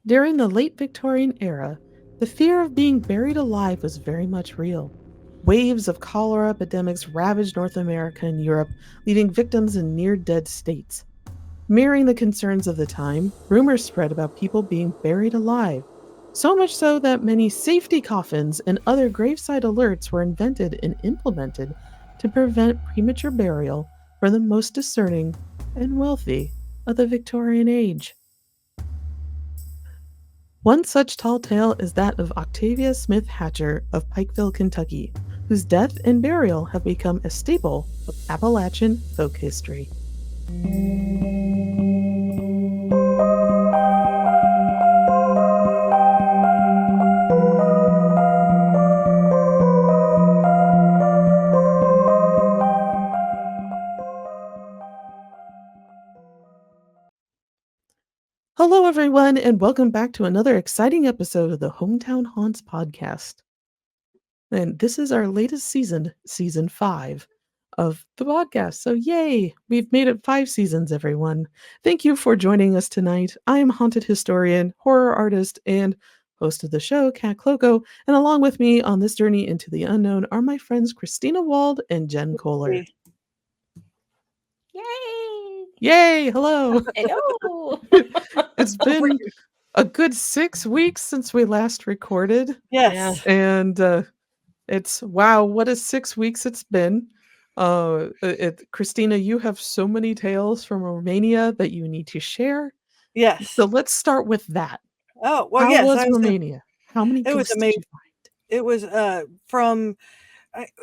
During the late Victorian era, the fear of being buried alive was very much real. Waves of cholera epidemics ravaged North America and Europe, leaving victims in near dead states. Mirroring the concerns of the time, rumors spread about people being buried alive, so much so that many safety coffins and other graveside alerts were invented and implemented to prevent premature burial for the most discerning and wealthy of the Victorian Age. One such tall tale is that of Octavia Smith Hatcher of Pikeville, Kentucky, whose death and burial have become a staple of Appalachian folk history. Hello, everyone, and welcome back to another exciting episode of the Hometown Haunts podcast. And this is our latest season, season 5 of the podcast. So, yay! We've made it 5 seasons, everyone. Thank you for joining us tonight. I am haunted historian, horror artist, and host of the show, Kat Cloco. And along with me on this journey into the unknown are my friends Christina Wald and Jen Kohler. Yay! Yay! Hello! Hello! It's been a good 6 weeks since we last recorded. Yes. And it's wow, what a 6 weeks it's been. Christina, you have so many tales from Romania that you need to share. Yes. So let's start with that. Oh, well, How yes. was Romania? How many It was ghosts did you amazing. find? It was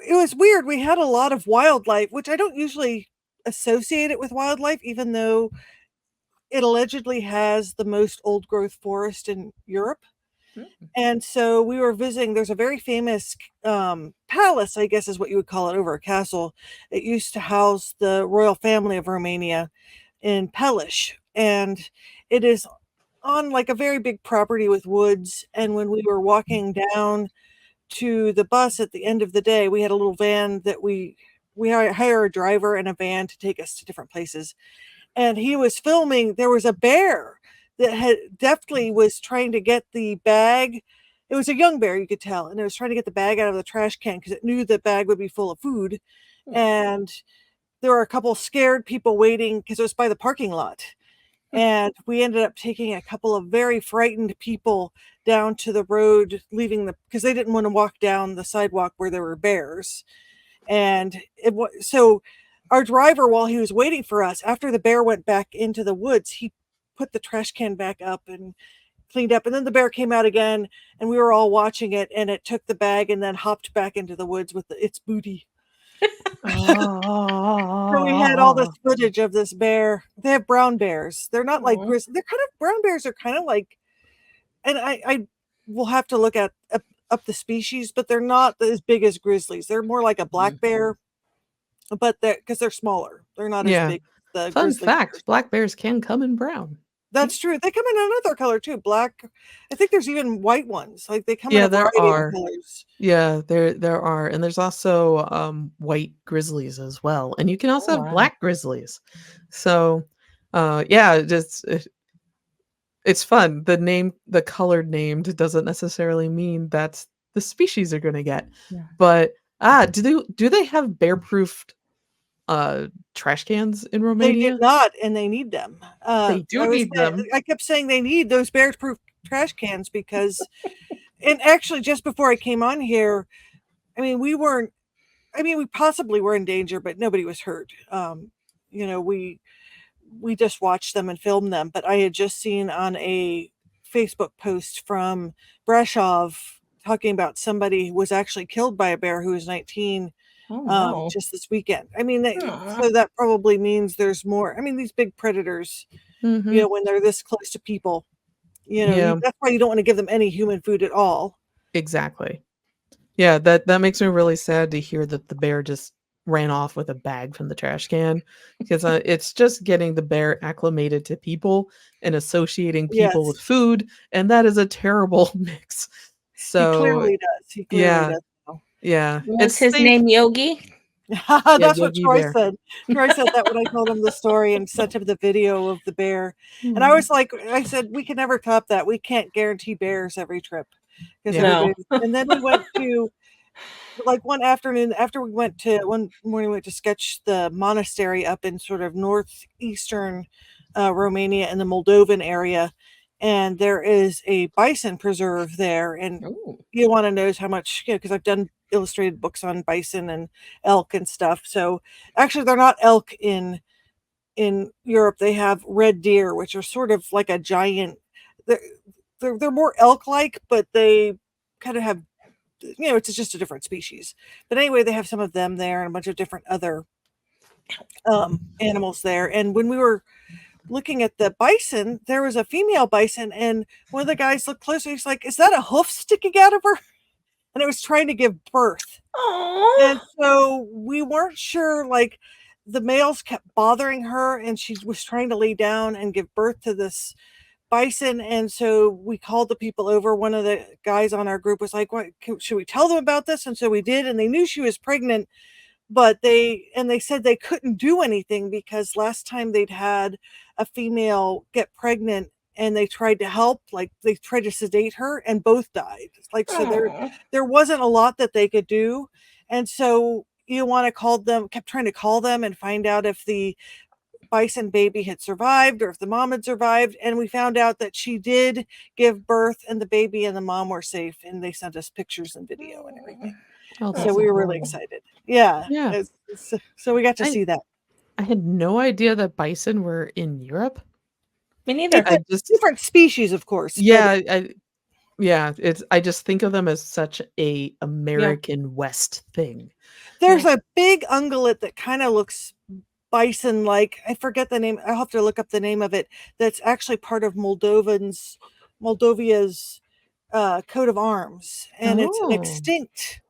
it was weird. We had a lot of wildlife, which I don't usually associate it with wildlife, even though it allegedly has the most old growth forest in Europe. And so we were visiting, there's a very famous palace, I guess is what you would call it, over a castle. It used to house the royal family of Romania in Pelish. And it is on like a very big property with woods. And when we were walking down to the bus at the end of the day, we had a little van that we hire a driver and a van to take us to different places. And he was filming, there was a bear that had deftly was trying to get the bag. It was a young bear, you could tell, and it was trying to get the bag out of the trash can because it knew the bag would be full of food. And there were a couple scared people waiting because it was by the parking lot. And we ended up taking a couple of very frightened people down to the road, because they didn't want to walk down the sidewalk where there were bears. And so our driver, while he was waiting for us, after the bear went back into the woods, he put the trash can back up and cleaned up. And then the bear came out again, and we were all watching it, and it took the bag and then hopped back into the woods with its booty. So we had all this footage of this bear. They have brown bears. They're not like grizzly. They're kind of, brown bears are kind of like, and I will have to look at up the species, but they're not as big as grizzlies. They're more like a black bear, but because they're smaller. They're not as big as the Fun grizzly fact, bears. black bears can come in brown. That's true. They come in another color too. Black. I think there's even white ones. Like they come in a there variety are. of colors. Yeah, there are. And there's also white grizzlies as well. And you can also have black grizzlies. So yeah, it's fun. The colored named doesn't necessarily mean that's the species they're gonna get. Yeah. But do they have bear-proofed trash cans in They Romania? do not, and they need them. They do need them. I kept saying they need those bear-proof trash cans because, and actually, just before I came on here, I mean, we possibly were in danger, but nobody was hurt. We just watched them and filmed them. But I had just seen on a Facebook post from Brashov talking about somebody who was actually killed by a bear who was 19. Just this weekend. I mean, so that probably means there's more. I mean, these big predators, when they're this close to people, that's why you don't want to give them any human food at all. Exactly. Yeah, that makes me really sad to hear that the bear just ran off with a bag from the trash can, because it's just getting the bear acclimated to people and associating people with food, and that is a terrible mix. So he clearly does. He clearly does. Yeah. What's his name? Yogi? Yeah, That's what Yogi Troy Bear. said. Troy said that when I told him the story and sent him the video of the bear. And I Hmm. was like, I said, we can never top that. We can't guarantee bears every trip because Yeah. everybody. And then we went to like one afternoon after we went to one morning we went to sketch the monastery up in sort of northeastern Romania in the Moldovan area, and there is a bison preserve there, and Ooh. you want to know how much, because I've done illustrated books on bison and elk and stuff. So actually, they're not elk in Europe. They have red deer, which are sort of like a giant. They're they're more elk-like, but they kind of have, it's just a different species. But anyway, they have some of them there and a bunch of different other animals there. And when we were looking at the bison, there was a female bison, and one of the guys looked closer. He's like, "Is that a hoof sticking out of her?" And it was trying to give birth. And Oh. so we weren't sure, like the males kept bothering her, and she was trying to lay down and give birth to this bison. And so we called the people over. One of the guys on our group was like, "What should we tell them about this?" And so we did, and they knew she was pregnant, but they said they couldn't do anything because last time they'd had a female get pregnant and they tried to help, like they tried to sedate her and both died. Like, so Oh. there wasn't a lot that they could do. And so you want to call them, kept trying to call them and find out if the bison baby had survived or if the mom had survived, and we found out that she did give birth and the baby and the mom were safe, and they sent us pictures and video and everything. Oh, So that's we were really adorable. excited. Yeah. Yeah. So we got to I see that. I had no idea that bison were in Europe. Me neither. It's a I just different species, of course, but yeah, I just think of them as such a American West thing. there's a big ungulate that kind of looks bison like. I forget the name. I'll have to look up the name of it. That's actually part of Moldovia's coat of arms, and it's an Oh. extinct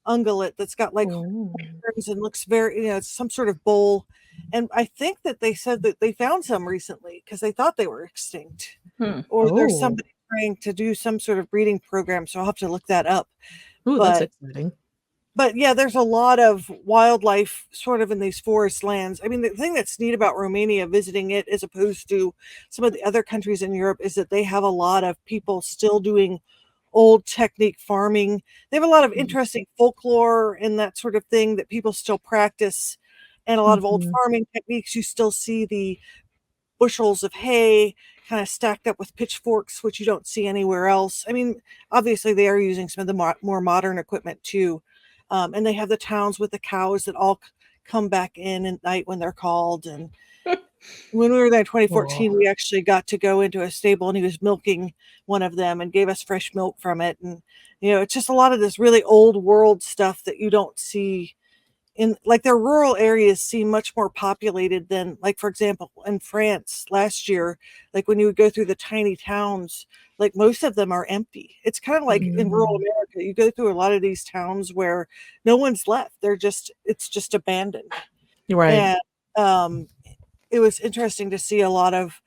ungulate that's got like Oh. horns and looks very, it's some sort of bull. And I think that they said that they found some recently because they thought they were extinct, Hmm. or there's Oh. somebody trying to do some sort of breeding program. So I'll have to look that up. Ooh, that's But exciting. yeah, there's a lot of wildlife sort of in these forest lands. I mean, the thing that's neat about Romania visiting it as opposed to some of the other countries in Europe is that they have a lot of people still doing old technique farming. They have a lot of interesting folklore and that sort of thing that people still practice, and a lot of old Mhm. farming techniques. You still see the bushels of hay kind of stacked up with pitchforks, which you don't see anywhere else. I mean, obviously they are using some of the more modern equipment too. And they have the towns with the cows that all come back in at night when they're called. And when we were there in 2014, Cool. we actually got to go into a stable and he was milking one of them and gave us fresh milk from it. And, it's just a lot of this really old world stuff that you don't see in, like, their rural areas seem much more populated than, like, for example, in France last year, like when you would go through the tiny towns, like most of them are empty. It's kind of like in rural Mm. America, you go through a lot of these towns where no one's left. It's just abandoned. Right. And um, it was interesting to see a lot of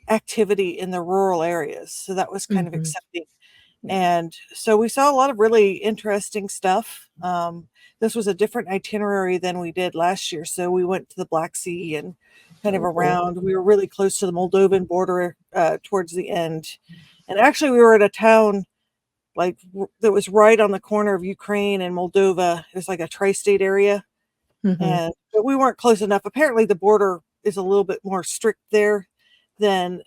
activity in the rural areas. So that was kind of Mhm. exciting. Yeah. And so we saw a lot of really interesting stuff. This was a different itinerary than we did last year. So we went to the Black Sea and kind of Oh, cool. around. We were really close to the Moldovan border towards the end. And actually, we were at a town like that was right on the corner of Ukraine and Moldova. It was like a tri-state area, Mhm. and but we weren't close enough. Apparently, the border is a little bit more strict there than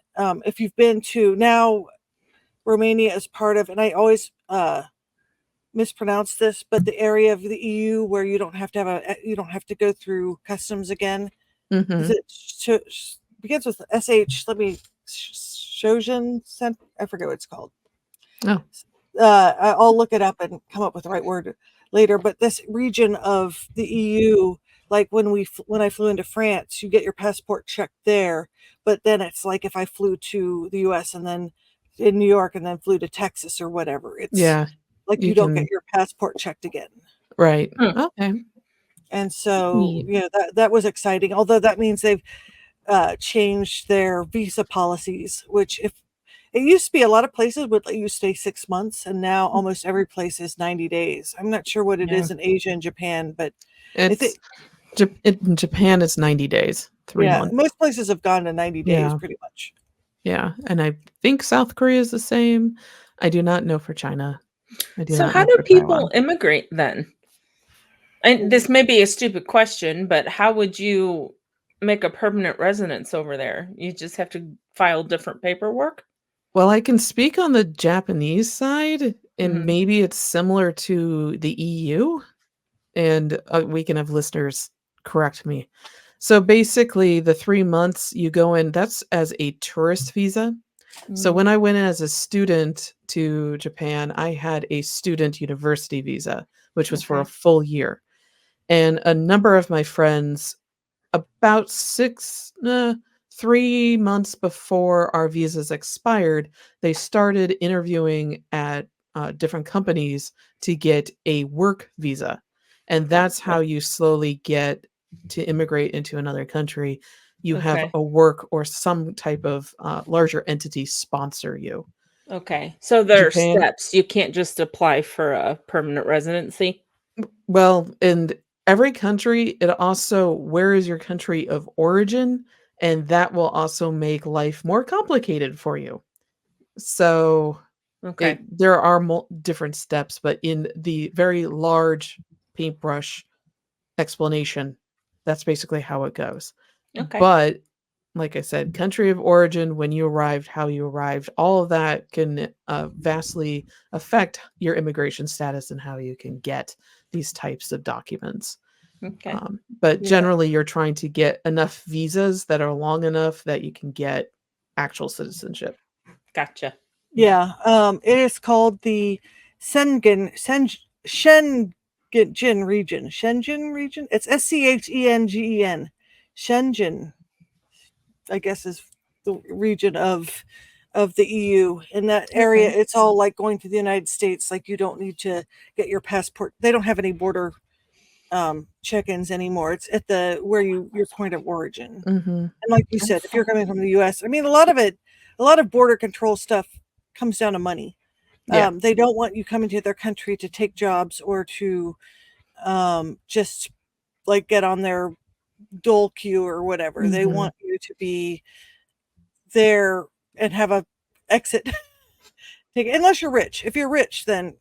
if you've been to now. Romania is part of, and I always mispronounce this, but the area of the EU where you don't have to go through customs again. Is Mhm. it begins with SH? Let me Shojan. I forget what it's called. Oh. I'll look it up and come up with the right word later. But this region of the EU, like when I flew into France, you get your passport checked there. But then it's like if I flew to the US and then in New York and then flew to Texas or whatever, it's Yeah. like You you don't get can your passport checked again. right. Hmm. Okay. And so, Neat. that was exciting. Although that means they've changed their visa policies, which It used to be a lot of places would let you stay 6 months, and now almost every place is 90 days. I'm not sure what it Yeah. is in Asia and Japan, but I It's think in Japan it's 90 days, 3 yeah, months. most places have gone to 90 days Yeah. pretty much. Yeah, and I think South Korea is the same. I do not know for China. I do So not how know do for people Taiwan. immigrate then? And this may be a stupid question, but how would you make a permanent residence over there? You just have to file different paperwork? Well, I can speak on the Japanese side, and Mhm. maybe it's similar to the EU, and, we can have listeners correct me. So, basically, the 3 months you go in that's as a tourist visa. So, when Mhm. I went in as a student to Japan, I had a student university visa, which was for a Okay. full year, and a number of my friends about 3 months before our visas expired, they started interviewing at, different companies to get a work visa, and that's Gotcha. how you slowly get to immigrate into another country. You have Okay. a work or some type of, larger entity sponsor you. Okay. So there are Japan steps. You can't just apply for a permanent residency? well, in every country, it also where is your country of origin, and that will also make life more complicated for you. So, Okay. there are different steps, but in the very large paintbrush explanation, that's basically how it goes. Okay. But, like I said, country of origin, when you arrived, how you arrived, all of that can, vastly affect your immigration status and how you can get these types of documents. Okay. But Yeah. generally, you're trying to get enough visas that are long enough that you can get actual citizenship. Gotcha. Yeah. Yeah, it is called the Schengen region. Schengen region? It's Schengen. Schengen, I guess, is the region of the EU. In that area, Okay. it's all like going to the United States. Like you don't need to get your passport. They don't have any border check-ins anymore. It's at the where your point of origin. Mhm. And like you I've said, if you're coming from the US, I mean, a lot of border control stuff comes down to money. Yeah. They don't want you coming to their country to take jobs or to just like get on their dole queue or whatever. They Mhm. want you to be there and have a exit ticket, unless you're rich. If you're rich, then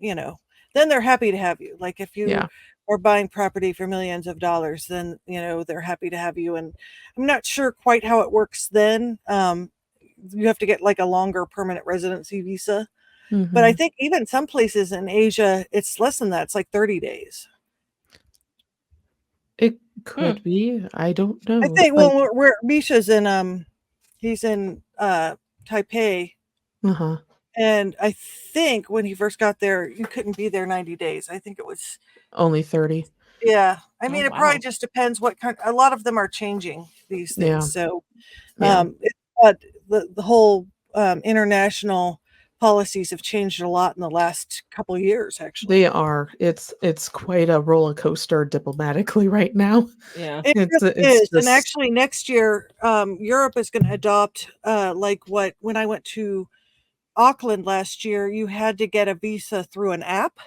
then they're happy to have you. Like if you Yeah. are buying property for millions of dollars, then they're happy to have you. And I'm not sure quite how it works then. You have to get like a longer permanent residency visa. But I Mhm. think even some places in Asia, it's less than that. It's like 30 days. It Hmm. could be. I don't I know. think, well, where Misha's in, he's in Taipei. Uh-huh. And I think when he first got there, you couldn't be there 90 days. I think it was, Only 30. yeah. I Oh, mean, it probably wow. just depends what kind, a lot of them are changing these things. Yeah. So, Yeah. but the whole international policies have changed a lot in the last couple of years, They actually. are. It's quite a roller coaster diplomatically right now. Yeah. It really It's is, and just actually next year, Europe is gonna adopt, like what when I went to Auckland last year, you had to get a visa through an app,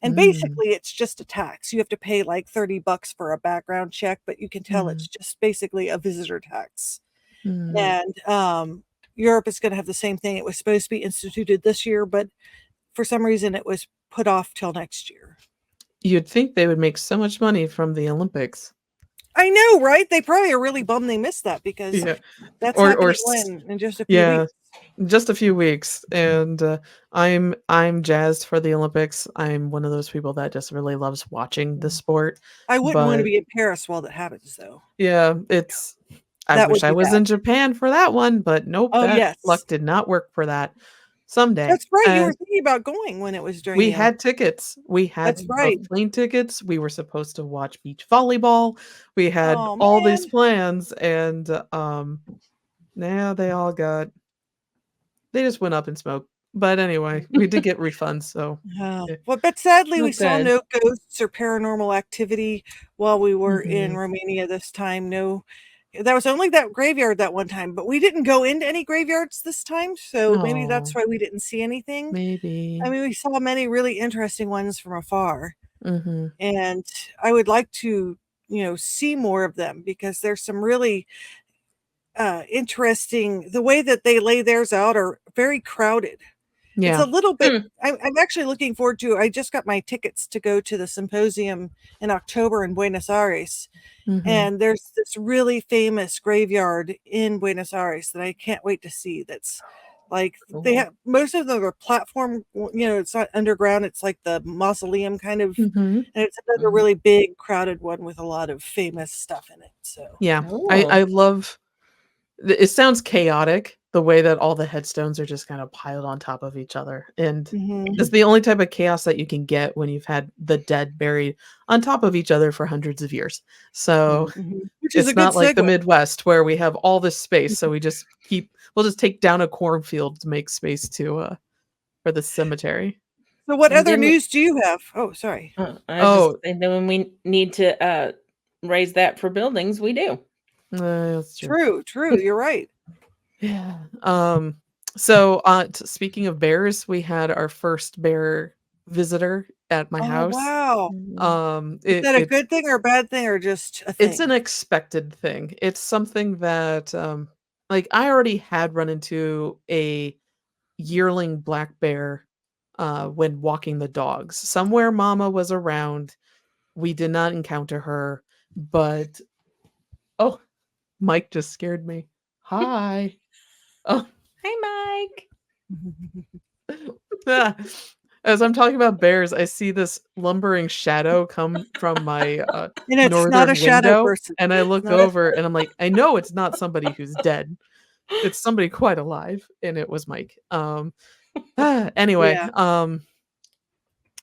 and mm, basically it's just a tax. You have to pay like $30 for a background check, but you can tell mm, it's just basically a visitor tax. mm. And, Europe is gonna have the same thing. It was supposed to be instituted this year, but for some reason it was put off till next year. You'd think they would make so much money from the Olympics. I know, right? They probably are really bummed they missed that because Yeah. that's Or happening s when? In just a few yeah, weeks. just a few weeks, and, I'm jazzed for the Olympics. I'm one of those people that just really loves watching the sport, I wouldn't wanna but be in Paris while that happens, though. yeah, it's I That wish would I be was bad. in Japan for that one, but nope, Oh, that yes. luck did not work for that. Someday. That's right, you were thinking about going when it was during We the had Olympics. tickets. We That's had right. both plane tickets, we were supposed to watch beach volleyball, we had Oh, all these man. plans, and, now they just went up in smoke. But anyway, we did get refunds, so Oh, yeah. well, but sadly, Oh, we saw good. no ghosts or paranormal activity while we were in Mhm. Romania this time. No That was only that graveyard that one time, but we didn't go into any graveyards this time, so maybe that's Oh, why we didn't see anything. I maybe. mean, we saw many really interesting ones from afar, Mm-hmm. and I would like to, see more of them because there's some really interesting. The way that they lay theirs out are very crowded. It's Yeah. a little bit. Hmm. I'm actually looking forward to. I just got my tickets to go to the symposium in October in Buenos Aires, Mm-hmm. and there's this really famous graveyard in Buenos Aires that I can't wait to see. That's like they Cool. have most of them are platform. It's not underground. It's like the mausoleum kind of, Mm-hmm. and it's another Mhm. really big, crowded one with a lot of famous stuff in it. So, Yeah. I Oh. I love. It sounds chaotic the way that all the headstones are just kind of piled on top of each other, and mhm, it's the only type of chaos that you can get when you've had the dead buried on top of each other for hundreds of years. So which is a it's good not like the segue. Midwest where we have all this space, so we'll just take down a cornfield to make space for the cemetery. So, what And other then news do you have? Oh, sorry. I was just Oh, and then when we need to raise that for buildings, we do. that's true. True, true. You're right. Yeah. So, speaking of bears, we had our first bear visitor at my Oh, house. wow. Mhm. Is It that a it's good thing or a bad thing or just a it's an thing? expected thing. It's something that like I already had run into a yearling black bear when walking the dogs. Somewhere mama was around. We did not encounter her, but oh, Mike just scared me. Hi. Oh, Hi, Mike. ah. As I'm talking about bears, I see this lumbering shadow come from my And it's not a northern shadow window, person. and I It's look not a over and I'm like, I know it's not somebody who's dead. It's somebody quite alive, and it was Mike. Anyway, yeah.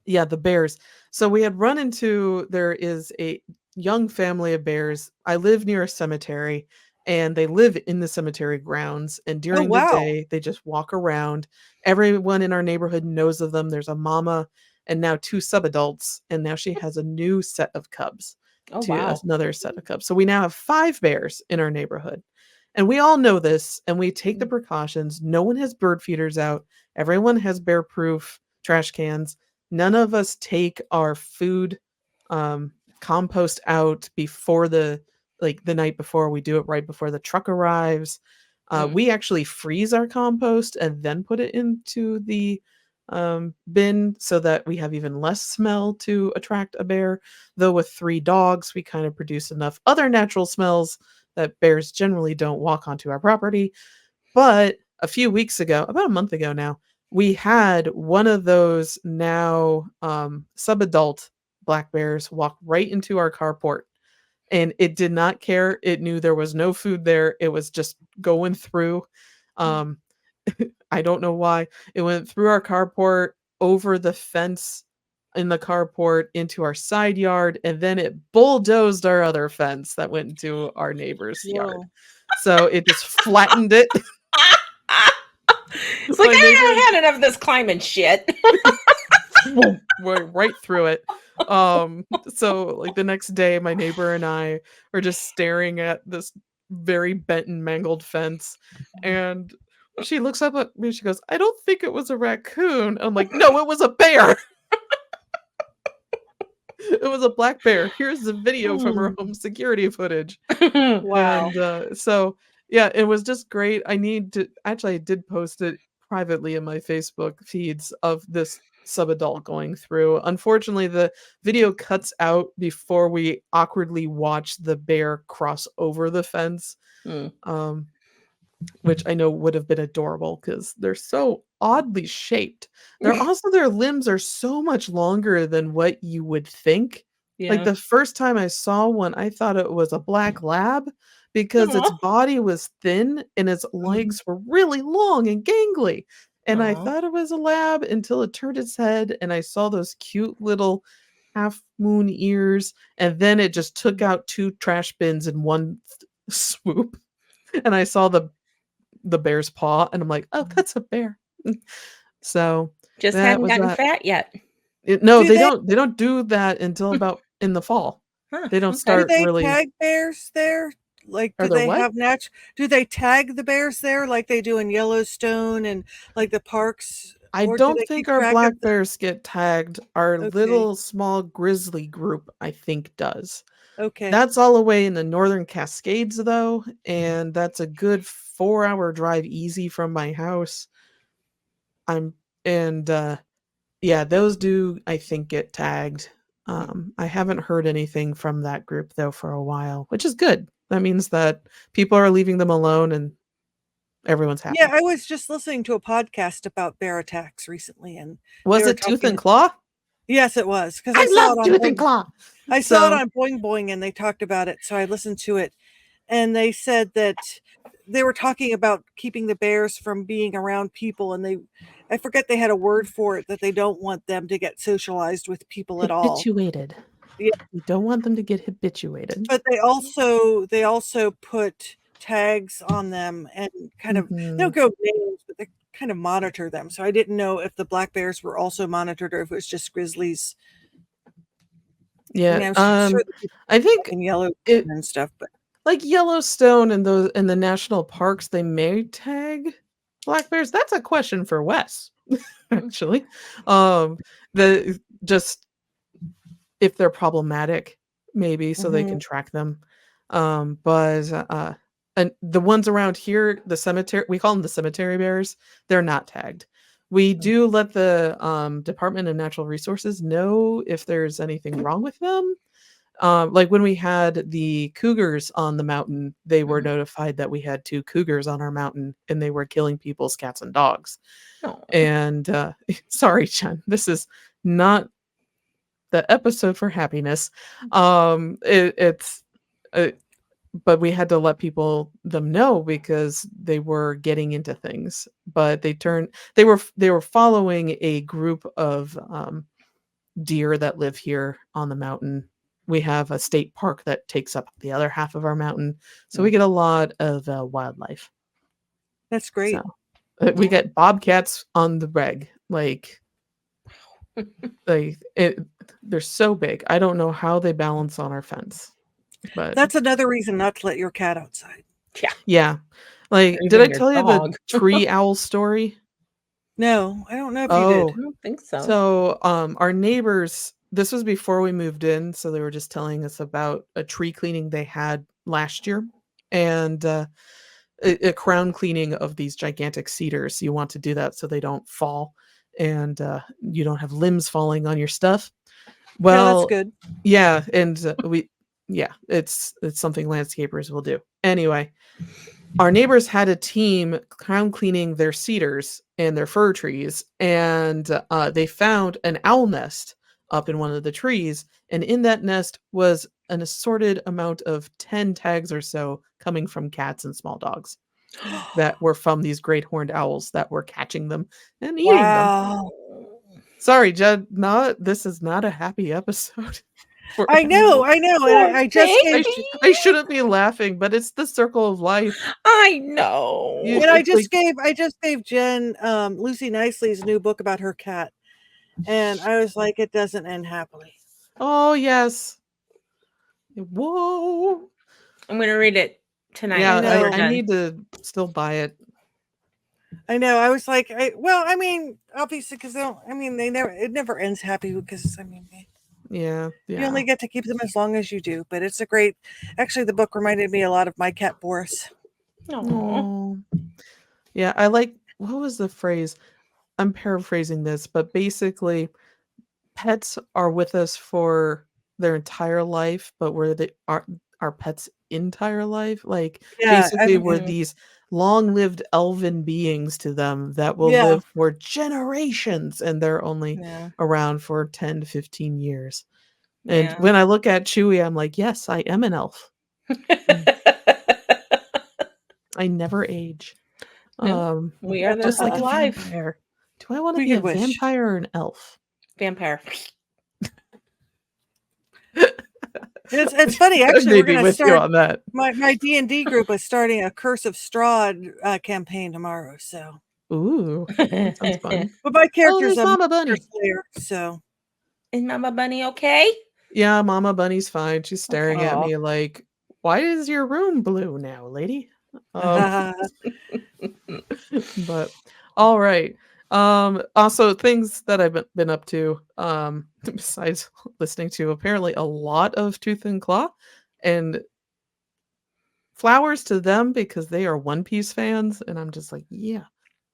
yeah, the bears. So we had run into there is a young family of bears. I live near a cemetery and they live in the cemetery grounds, and Oh, during the wow. day they just walk around. Everyone in our neighborhood knows of them. There's a mama and now two subadults, and now she has a new set of cubs Oh to wow. another set of cubs. So we now have 5 bears in our neighborhood. And we all know this and we take the Mm. precautions. No one has bird feeders out. Everyone has bear proof trash cans. None of us take our food um, compost out before the night before. We do it right before the truck arrives. Mm. We actually freeze our compost and then put it into the bin so that we have even less smell to attract a bear. Though with 3 dogs, we kind of produce enough other natural smells that bears generally don't walk onto our property. But a few weeks ago, about a month ago now, we had one of those now subadult black bears walk right into our carport, and it did not care. It knew there was no food there. It was just going through. Um, I don't know why. It went through our carport, over the fence in the carport, into our side yard, and then it bulldozed our other fence that went into our neighbor's yard. Whoa. So it just flattened it. It's like My neighbor I had enough of this climbing shit. went right through it. So like the next day, my neighbor and I are just staring at this very bent and mangled fence, and she looks up at me. She goes, "I don't think it was a raccoon." I'm like, "No, it was a bear. It was a black bear. Here's the video from her home security footage." Wow. And so yeah, it was just great. I need to actually I did post it privately in my Facebook feeds of this subadult going through. Unfortunately, the video cuts out before we awkwardly watch the bear cross over the fence. Mm. Um, which I know would have been adorable because they're so oddly shaped. Their limbs are so much longer than what you would think. Like Yeah. the first time I saw one, I thought it was a black lab because its Aw. body was thin and its Mhm. legs were really long and gangly. And I Aw. thought it was a lab until it turned its head and I saw those cute little half moon ears. And then it just took out 2 trash bins in one swoop. And I saw the bear's paw, and I'm like, "Oh, that's a bear." So, Just that hadn't was gotten that. fat yet. No, Do they don't do that until about in the fall. Huh. They don't Okay. do start they really. tag bears there? Like, Are do there they what? have do they tag the bears there like they do in Yellowstone and like the parks, I or do don't they keep think our track of black bears get tagged. Our Okay. little small grizzly group, I think, does. Okay. That's all the way in the northern Cascades, though, and that's a good 4-hour drive easy from my house. I'm and yeah, those do I think get tagged. I haven't heard anything from that group though for a while, which is good. That means that people are leaving them alone and everyone's Yeah, happy. I was just listening to a podcast about bear attacks recently, and they Was were it Tooth and talking. Claw? Yes, it was because I love Tooth and Claw. I saw it So on Boing Boing, and they talked about it, so I listened to it, and they said that they were talking about keeping the bears from being around people, and I forget they had a word for it, that they don't want them to get socialized with people at all. habituated. Yeah, You don't want them to get habituated. but they also put tags on them and kind of they Mhm. don't go names, but they kind of monitor them. So I didn't know if the black bears were also monitored or if it was just grizzlies. I Yeah, mean, I'm sure the people I think in Yellowstone it and stuff, but like Yellowstone and those in the national parks, they may tag black bears. That's a question for Wes, actually. The just if they're problematic, maybe so they can mhm, track them. But and the ones around here, the cemetery, we call them the cemetery bears. They're not tagged. We do let the Department of Natural Resources know if there's anything wrong with them. Like when we had the cougars on the mountain, they were Mhm. notified that we had 2 cougars on our mountain and they were killing people's cats and dogs. Aw. And sorry, Jen, this is not the episode for happiness. It's uh, but we had to let them know because they were getting into things. But they were following a group of deer that live here on the mountain. We have a state park that takes up the other half of our mountain, so we Mm. get a lot of wildlife. that's So great. we get bobcats on the reg, they're so big. I don't know how they balance on our fence, but That's another reason not to let your cat outside. Yeah, yeah. or Like, did I even your tell you the dog. tree owl story? No, I don't know if you did. Oh, I don't think so. so our neighbors, this was before we moved in, so they were just telling us about a tree cleaning they had last year, and a crown cleaning of these gigantic cedars. You want to do that so they don't fall and you don't have limbs falling on your stuff. Yeah, that's Well, good. yeah, and yeah, it's something landscapers will do. Anyway, our neighbors had a team crown cleaning their cedars and their fir trees, and they found an owl nest up in one of the trees, and in that nest was an assorted amount of 10 tags or so coming from cats and small dogs that were from these great horned owls that were catching them and eating them. Wow. Sorry, Jed, this is not a happy episode for I know, animals. and Poor I just gave I shouldn't be laughing, but it's the circle of life. I know. and It's like, I just gave Jen Lucy Nicely's new book about her cat, and I was like, it doesn't end happily. oh yes. Whoa. I'm gonna read it tonight Yeah, I when we're know. I done. need to still buy it. I know. I was like, well, I mean, obviously, because it never ends happy because, I mean, Yeah, you yeah. only get to keep them as long as you do. But it's actually, the book reminded me a lot of my cat Boris. Aw. Oh. Yeah, what was the phrase? I'm paraphrasing this, but basically pets are with us for their entire life, but we're our pets' entire life. Like Yeah, basically we're Mhm. these long-lived elven beings to them that will yeah, live for generations and they're only Yeah. around for 10 to 15 years. And Yeah. when I look at Chewie, I'm like, yes, I am an elf. Mm, I never age. No, Um, we are the just like a life vampire. Do I want to we be a could wish. vampire or an elf? vampire. It's funny. Actually, we're Maybe gonna with you start on that. my D&D group is starting a Curse of Strahd campaign tomorrow. So, Ooh, that sounds fun. but my Oh, character's there's a Mama monster Bunny. slayer. So, Is Mama Bunny okay? Yeah, Mama Bunny's fine. She's staring at Oh, me like, why is your room blue now, lady? But all right. Also things that I've been up to, besides listening to apparently a lot of Tooth and Claw, and flowers to them because they are One Piece fans, and I'm just like, yeah.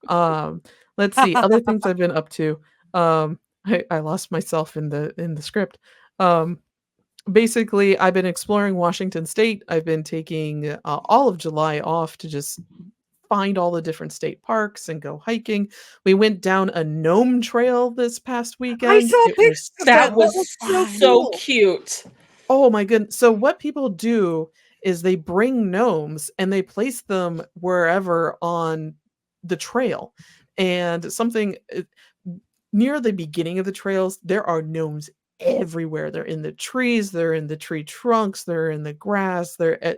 Um, let's see, other things I've been up to. I lost myself in the script. Um, basically, I've been exploring Washington State. I've been taking all of July off to just find all the different state parks and go hiking. We went down a gnome trail this past I weekend. saw It pictures was of That that. That so was looks so fun. so cool. cute. Oh my goodness. So what people do is they bring gnomes and they place them wherever on the trail. And near the beginning of the trails, there are gnomes everywhere. They're in the trees, they're in the tree trunks, they're in the grass, they're in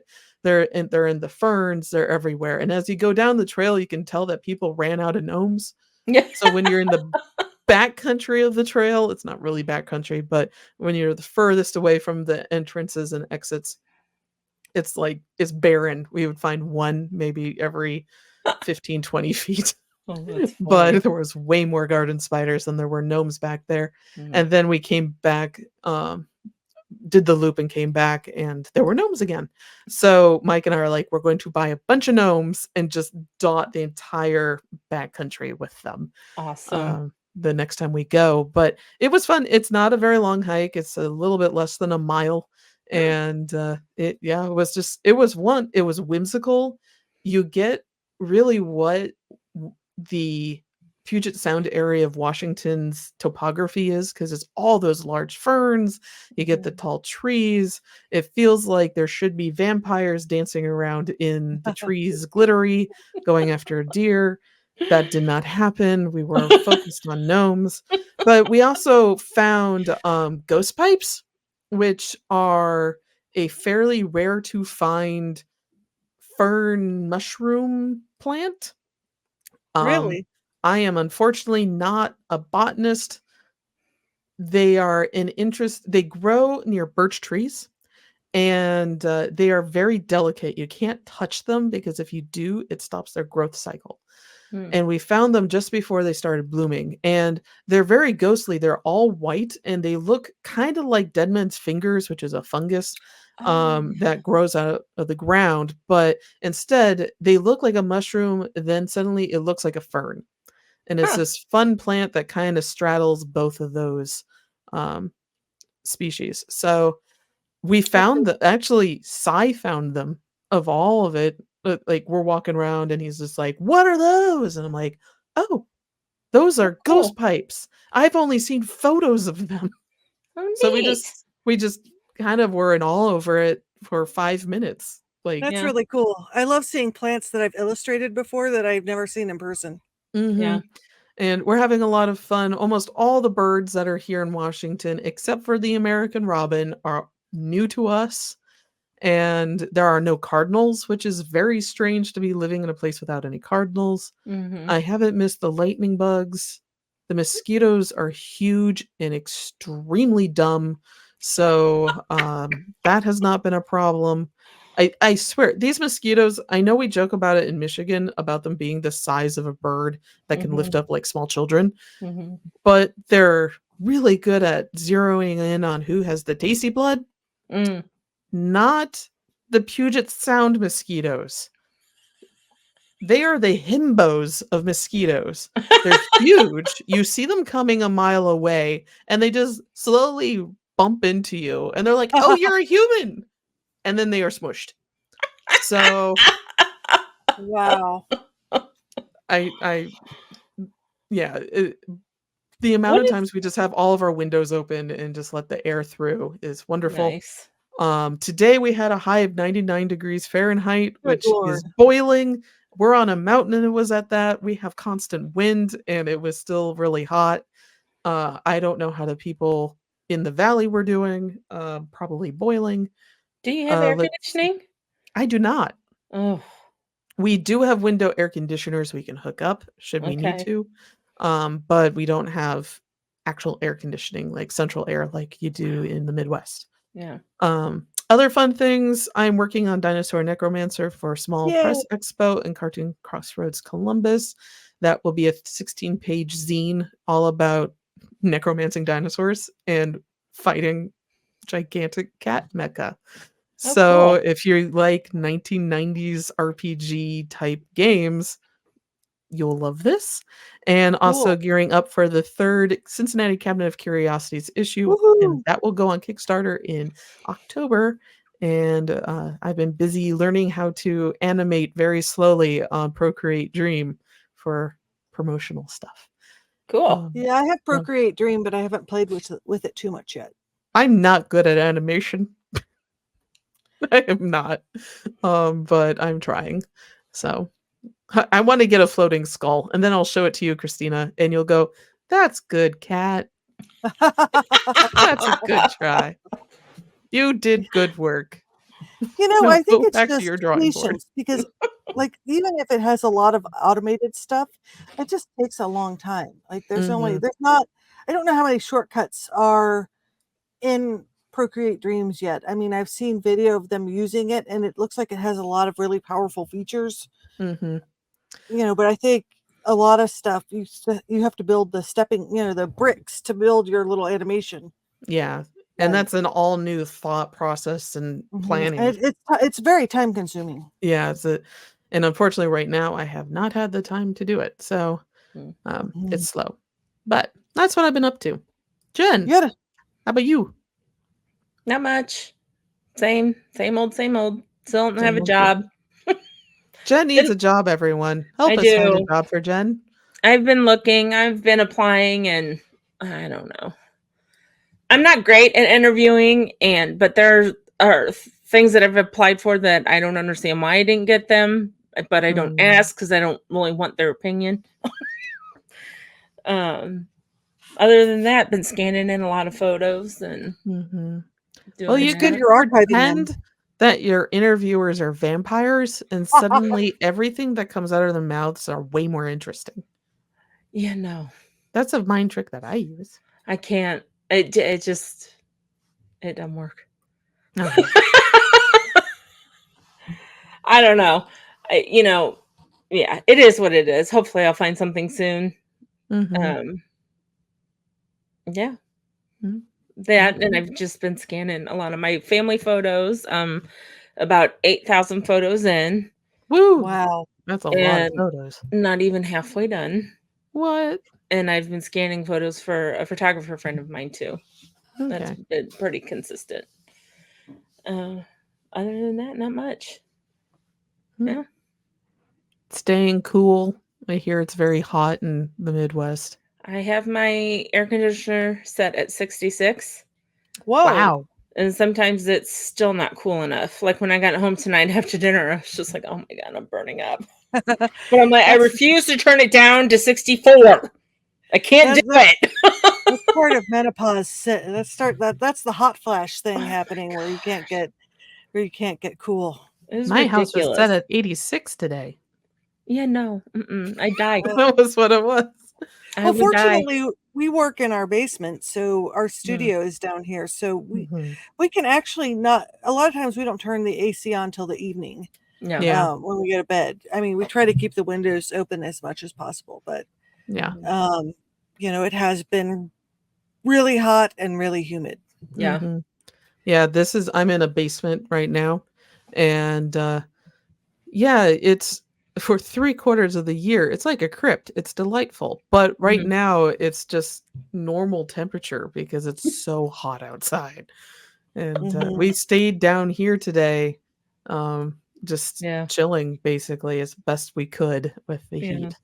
the ferns, they're everywhere. And as you go down the trail, you can tell that people ran out of gnomes. Yeah. So when you're in the back country of the trail, it's not really back country, but when you're the furthest away from the entrances and exits, it's barren. We would find one maybe every 15, 20 feet. Oh, that's funny. But there was way more garden spiders than there were gnomes back there. Mm. And then we came back, did the loop and came back, and there were gnomes again. So Mike and I are like, we're going to buy a bunch of gnomes and just dot the entire backcountry with them Awesome. the next time we go. But it was fun. It's not a very long hike. It's a little bit less than a mile. And it was whimsical. You get really what the Puget Sound area of Washington's topography is, because it's all those large ferns, you get the tall trees. It feels like there should be vampires dancing around in the trees, glittery, going after a deer. That did not happen. We were focused on gnomes. But we also found ghost pipes, which are a fairly rare to find fern mushroom plant. Um, Really? I am unfortunately not a botanist. They grow near birch trees, and they are very delicate. You can't touch them because if you do, it stops their growth cycle. Hmm. And we found them just before they started blooming, and they're very ghostly. They're all white and they look kind of like dead man's fingers, which is a fungus Oh, that grows out of the ground, but instead they look like a mushroom, then suddenly it looks like a fern. And it's huh. this fun plant that kind of straddles both of those um, species. So we That's found that actually Cy found them of all of it. Like we're walking around and he's just like, "What are those?" And I'm like, "Oh, those Oh, are ghost cool. pipes. I've only seen photos of them." Oh, So neat. we just kind of were in all over it for 5 minutes. Like, that's Yeah. really cool. I love seeing plants that I've illustrated before that I've never seen in person. mm-hmm. Yeah. And we're having a lot of fun. Almost all the birds that are here in Washington, except for the American robin, are new to us. And there are no cardinals, which is very strange to be living in a place without any cardinals. Mm-hmm. I haven't missed the lightning bugs. The mosquitoes are huge and extremely dumb. So that has not been a problem. I swear, these mosquitoes, I know we joke about it in Michigan about them being the size of a bird that can Mm-hmm. lift up like small children, Mm-hmm. but they're really good at zeroing in on who has the tasty blood, Mm. not the Puget Sound mosquitoes. They are the himbos of mosquitoes. They're huge. You see them coming a mile away, and they just slowly bump into you, and they're like, "Oh, you're a human," and then they are smushed. So Wow. I yeah, the amount What of is times we just have all of our windows open and just let the air through is wonderful. nice? Today we had a high of 99 degrees Fahrenheit, Good which is Lord. boiling. We're on a mountain and it was at that. We have constant wind and it was still really hot. I don't know how the people in the valley were doing. Probably boiling. Do you have air Let's see. conditioning? I do not. Oh, We do have window air conditioners we can hook up should we need okay. to. But we don't have actual air conditioning like central air like you do in the Midwest. Yeah. Other fun things, I'm working on Dinosaur Necromancer for Small Yay. Press Expo and Cartoon Crossroads Columbus. That will be a 16-page zine all about necromancing dinosaurs and fighting gigantic cat mecha. Oh, So cool. if you like 1990s RPG type games, you'll love this. And also Cool. gearing up for the 3rd Cincinnati Cabinet of Curiosities issue, and Woohoo. that will go on Kickstarter in October. And I've been busy learning how to animate very slowly on Procreate Dream for promotional stuff. Cool. Yeah, I have Yeah. Procreate Dream, but I haven't played with it too much yet. I'm not good at animation. I am not. But I'm trying. So I want to get a floating skull, and then I'll show it to you, Christina, and you'll go, "That's good, cat. That's a good try. You did good work." Now I think go it's back to your just drawing board. patience because, like, even if it has a lot of automated stuff, it just takes a long time. Like, Mhm. there's not, I don't know how many shortcuts are in Procreate Dreams yet. I mean, I've seen video of them using it, and it looks like it has a lot of really powerful features, Mhm. but I think a lot of stuff you have to build the stepping, the bricks to build your little animation. Yeah. And And that's an all new thought process and planning. it's very time consuming. Yeah, and unfortunately right now I have not had the time to do it. So, Mm. it's slow. But that's what I've been up to. Jen, You gotta, how about you? Not much. Same old, same old. Still don't have Same a old thing. job. Jen needs a job, everyone. I Help us find a do. job for Jen. I've been looking, I've been applying, and I don't know. I'm not great at interviewing, but there are things that I've applied for that I don't understand why I didn't get them, but I don't Mm. ask because I don't really want their opinion. um, Other than that, been scanning in a lot of photos and Mhm. Well, doing you it's good that. could you're archiving them. pretend that your interviewers are vampires, and suddenly everything that comes out of their mouths are way more interesting. Yeah, no, That's a mind trick that I use. I can't. It just it doesn't work. Okay. I don't know. Yeah, it is what it is. Hopefully, I'll find something soon. Mhm. Um, yeah, Mhm. that, and Okay. I've just been scanning a lot of my family photos. About 8,000 photos in, Woo! Wow. That's a lot of and photos. not even halfway done. What? And I've been scanning photos for a photographer friend of mine too. That's Okay. been pretty consistent. Uh, Other than that, not much. Hmm. Yeah. Staying cool. I hear it's very hot in the Midwest. I have my air conditioner set at 66, Whoa. Wow. and sometimes it's still not cool enough. Like when I got home tonight after dinner, I was just like, "Oh my god, I'm burning up." But I'm like, I That's refuse to turn it down to 64. I can't do that's it. that's part of menopause. That's the hot flash thing happening where you can't get cool. It was My house was set ridiculous. at 86 today. Yeah, no, I die. Well, That was what it was. I well, would die. fortunately, we work in our basement, so our Mm. studio is down here. So Mhm. we can actually not. A lot of times, we don't turn the AC on till the evening No. Yeah. when we go to bed. I mean, we try to keep the windows open as much as possible, but Yeah. um, it has been really hot and really humid. Yeah. Mhm. Yeah, I'm in a basement right now, and, yeah, it's for 3/4 of the year, it's like a crypt, it's delightful, but right Mhm. now, it's just normal temperature because it's so hot outside, and, Hmm. we stayed down here today, just Yeah. chilling basically as best we could with the Yeah. heat.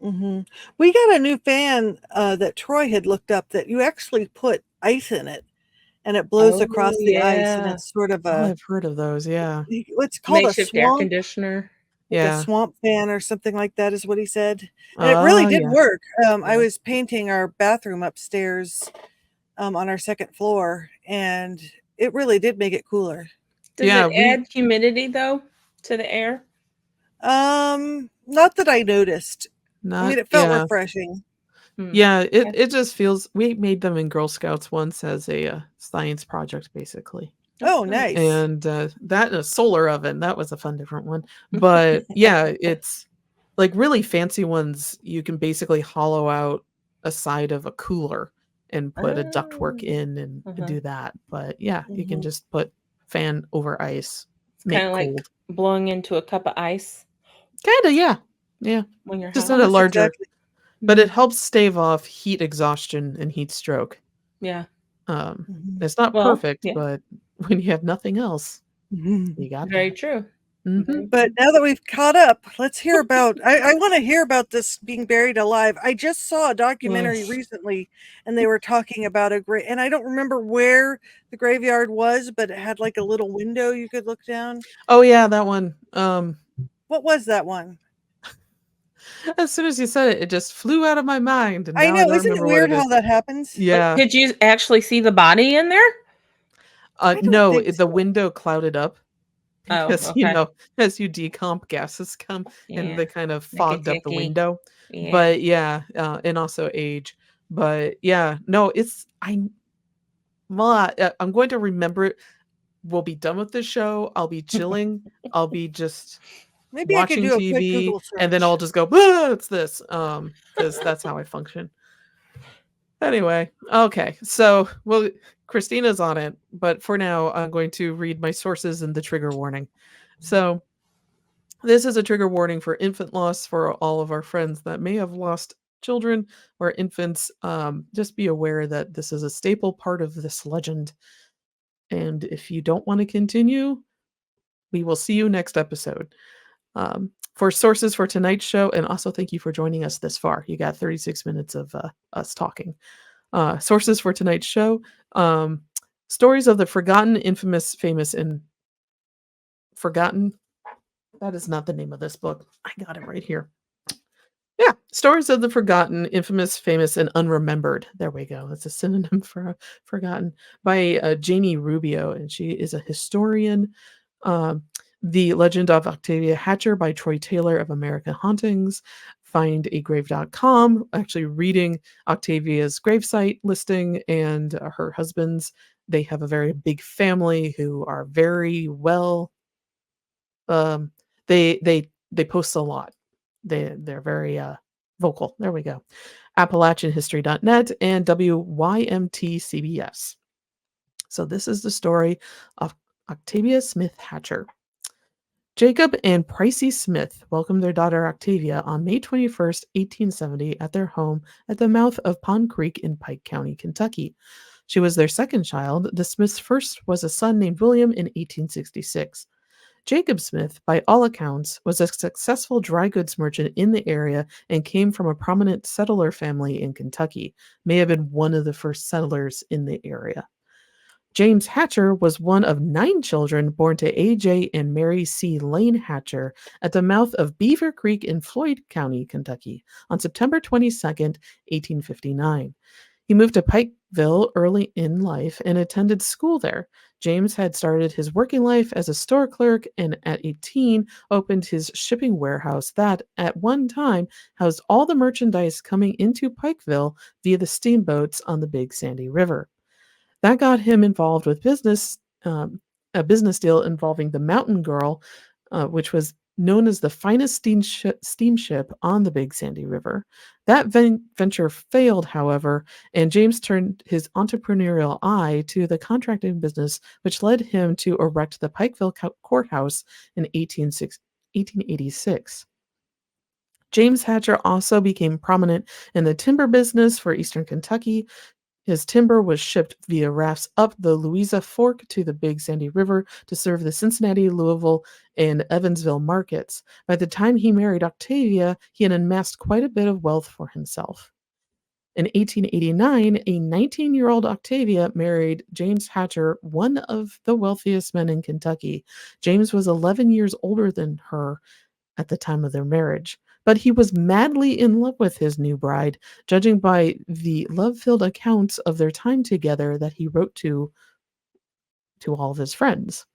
Hmm. We got a new fan that Troy had looked up that you actually put ice in it and it blows Oh, across the ice and yeah. it's sort of Oh, I've heard of those, yeah. what's called a Makeshift air swamp, conditioner. like a Yeah. swamp fan or something like that is what he said. And it really Oh, did yeah. work. I Yeah. was painting our bathroom upstairs on our second floor and it really did make it cooler. Does Yeah, it we add humidity though to the air? Not that I noticed. I not mean, it felt yeah. refreshing. Hmm. Yeah, it Okay. it just feels we made them in Girl Scouts once as a, science project, basically. Oh, Okay. nice. And that and a solar oven, that was a fun different one. But yeah, it's like really fancy ones. You can basically hollow out a side of a cooler and put a ductwork Oh. in and Uh-huh. do that. But yeah, you can Mhm. just put fan over ice, It's kind make of like cold. blowing into a cup of ice Kinda, yeah. Yeah. when you're Just hot. at a Almost larger, exactly. but it Mhm. helps stave off heat exhaustion and heat stroke. Yeah. Mhm. It's not Well, perfect, yeah. but when you have nothing else, Mhm. you got Very that. true. Mhm. Very But true. now that we've caught up, let's hear about. I want to hear about this being buried alive. I just saw a documentary Ugh. recently, and they were talking about a grave, and I don't remember where the graveyard was, but it had like a little window you could look down. Oh, yeah, that one. What was that one? As soon as you said it, it just flew out of my mind, and I now I know. don't Isn't it remember what weird it how is. that happens? Yeah. Did you actually see the body in there? I don't No, think the so. window clouded up Oh, because, okay. as you decomp, gases come and Yeah. they kind of Make it fogged up the icky. window. Yeah. But yeah, and also age. But yeah, no, I'm going to remember it. We'll be done with the show. I'll be chilling. I'll be just Maybe I could watching do a quick TV, Google and then I'll search. just go, "Ah, it's this," because that's how I function. Anyway, okay, so, well, Christina's on it, but for now, I'm going to read my sources and the trigger warning. So, this is a trigger warning for infant loss for all of our friends that may have lost children or infants. Just be aware that this is a staple part of this legend, and if you don't want to continue, we will see you next episode. For sources for tonight's show, and also thank you for joining us this far. You got 36 minutes of us talking. Sources for tonight's show: um, stories of the forgotten, infamous, famous, and forgotten. That is not the name of this book. I got it right here. Yeah, stories of the forgotten, infamous, famous, and unremembered. There we go. That's a synonym for forgotten by Janie Rubio, and she is a historian. Um, the Legend of Octavia Hatcher by Troy Taylor of American Hauntings. Findagrave.com. Actually, reading Octavia's gravesite listing and her husband's. They have a very big family who are very well. Um, they post a lot. They're very vocal. There we go. AppalachianHistory.net and WYMT-CBS. So this is the story of Octavia Smith Hatcher. Jacob and Pricey Smith welcomed their daughter Octavia on May 21st, 1870, at their home at the mouth of Pond Creek in Pike County, Kentucky. She was their second child. The Smiths' first was a son named William in 1866. Jacob Smith, by all accounts, was a successful dry goods merchant in the area and came from a prominent settler family in Kentucky, may have been one of the first settlers in the area. James Hatcher was one of 9 children born to A.J. and Mary C. Lane Hatcher at the mouth of Beaver Creek in Floyd County, Kentucky, on September 22nd, 1859. He moved to Pikeville early in life and attended school there. James had started his working life as a store clerk and at 18 opened his shipping warehouse that, at one time, housed all the merchandise coming into Pikeville via the steamboats on the Big Sandy River. That got him involved with a business deal involving the Mountain Girl, which was known as the finest steamship on the Big Sandy River. That venture failed, however, and James turned his entrepreneurial eye to the contracting business, which led him to erect the Pikeville Courthouse in 1886. James Hatcher also became prominent in the timber business for eastern Kentucky. His timber was shipped via rafts up the Louisa Fork to the Big Sandy River to serve the Cincinnati, Louisville, and Evansville markets. By the time he married Octavia, he had amassed quite a bit of wealth for himself. In 1889, a 19-year-old Octavia married James Hatcher, one of the wealthiest men in Kentucky. James was 11 years older than her at the time of their marriage, but he was madly in love with his new bride, judging by the love-filled accounts of their time together that he wrote to all of his friends,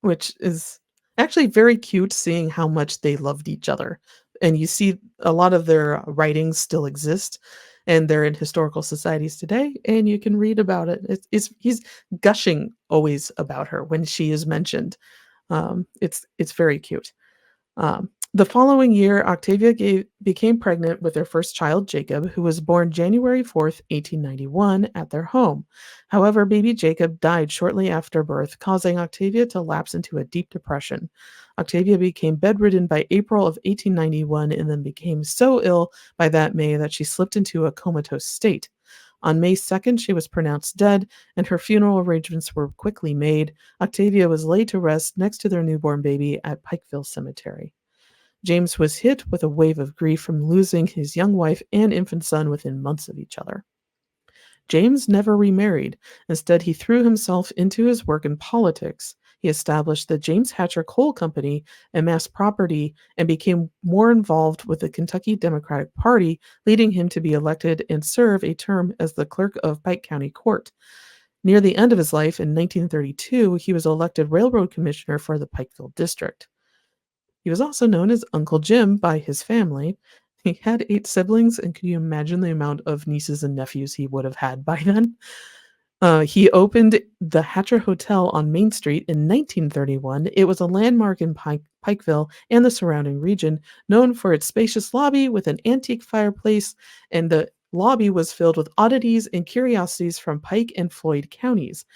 which is actually very cute seeing how much they loved each other. And you see a lot of their writings still exist. and they're in historical societies today, and you can read about it. He's gushing always about her when she is mentioned. It's very cute. The following year, Octavia became pregnant with their first child, Jacob, who was born January 4th, 1891, at their home. However, baby Jacob died shortly after birth, causing Octavia to lapse into a deep depression. Octavia became bedridden by April of 1891 and then became so ill by that May that she slipped into a comatose state. On May 2nd, she was pronounced dead, and her funeral arrangements were quickly made. Octavia was laid to rest next to their newborn baby at Pikeville Cemetery. James was hit with a wave of grief from losing his young wife and infant son within months of each other. James never remarried. Instead, he threw himself into his work in politics. He established the James Hatcher Coal Company, amassed property, and became more involved with the Kentucky Democratic Party, leading him to be elected and serve a term as the clerk of Pike County Court. Near the end of his life, in 1932, he was elected railroad commissioner for the Pikeville district. He was also known as Uncle Jim by his family. He had 8 siblings, and can you imagine the amount of nieces and nephews he would have had by then? He opened the Hatcher Hotel on Main Street in 1931. It was a landmark in Pikeville and the surrounding region, known for its spacious lobby with an antique fireplace, and the lobby was filled with oddities and curiosities from Pike and Floyd counties.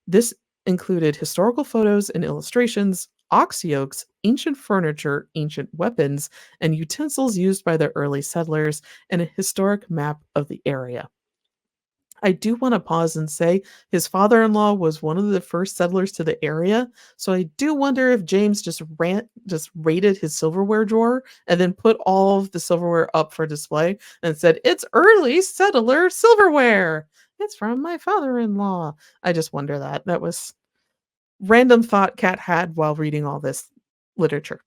This included historical photos and illustrations, ox yokes, ancient furniture, ancient weapons, and utensils used by the early settlers, and a historic map of the area. I do want to pause and say his father-in-law was one of the first settlers to the area, so I do wonder if James just raided his silverware drawer and then put all of the silverware up for display and said, "It's early settler silverware. It's from my father-in-law." I just wonder that. That was random thought Kat had while reading all this literature.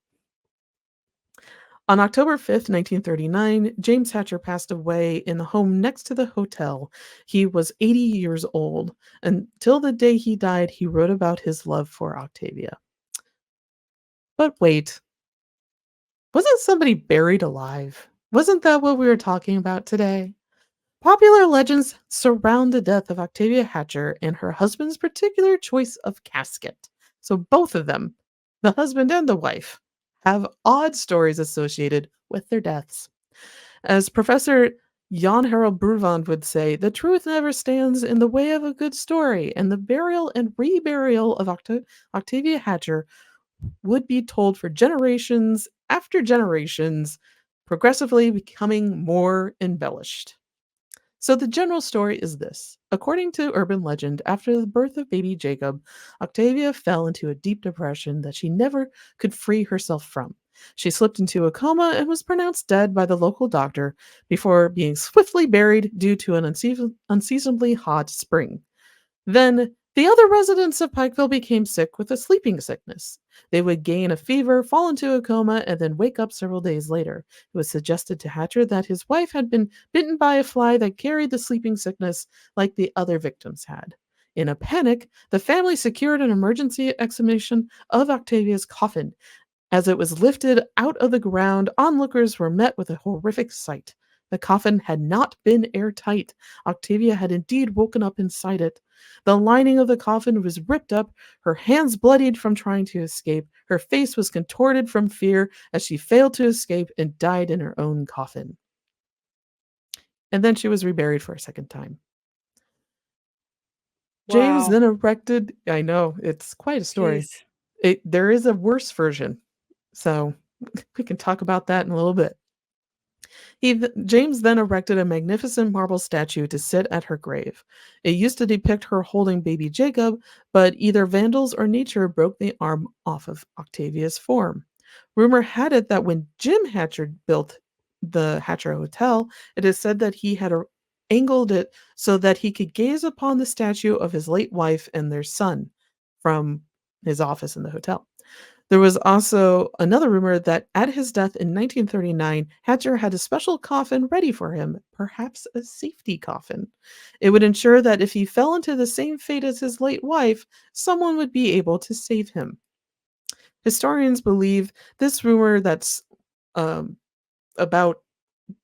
On October 5th, 1939, James Hatcher passed away in the home next to the hotel. He was 80 years old. Until the day he died, he wrote about his love for Octavia. But wait, wasn't somebody buried alive? Wasn't that what we were talking about today? Popular legends surround the death of Octavia Hatcher and her husband's particular choice of casket. So both of them, the husband and the wife, have odd stories associated with their deaths. As Professor Jan Harold Bruvand would say, the truth never stands in the way of a good story, and the burial and reburial of Octavia Hatcher would be told for generations after generations, progressively becoming more embellished. So the general story is this. According to urban legend, after the birth of baby Jacob, Octavia fell into a deep depression that she never could free herself from. She slipped into a coma and was pronounced dead by the local doctor before being swiftly buried due to an unseasonably hot spring. Then the other residents of Pikeville became sick with a sleeping sickness. They would gain a fever, fall into a coma, and then wake up several days later. It was suggested to Hatcher that his wife had been bitten by a fly that carried the sleeping sickness like the other victims had. In a panic, the family secured an emergency exhumation of Octavia's coffin. As it was lifted out of the ground, onlookers were met with a horrific sight. The coffin had not been airtight. Octavia had indeed woken up inside it. The lining of the coffin was ripped up, her hands bloodied from trying to escape, her face was contorted from fear as she failed to escape and died in her own coffin. And then she was reburied for a second time. James Wow. then erected, I know, it's quite a story. Jeez. There is a worse version, so we can talk about that in a little bit. James then erected a magnificent marble statue to sit at her grave. It used to depict her holding baby Jacob, but either vandals or nature broke the arm off of Octavia's form. Rumor had it that when Jim Hatcher built the Hatcher Hotel, it is said that he had angled it so that he could gaze upon the statue of his late wife and their son from his office in the hotel. There was also another rumor that at his death in 1939, Hatcher had a special coffin ready for him, perhaps a safety coffin. It would ensure that if he fell into the same fate as his late wife, someone would be able to save him. Historians believe this rumor that's about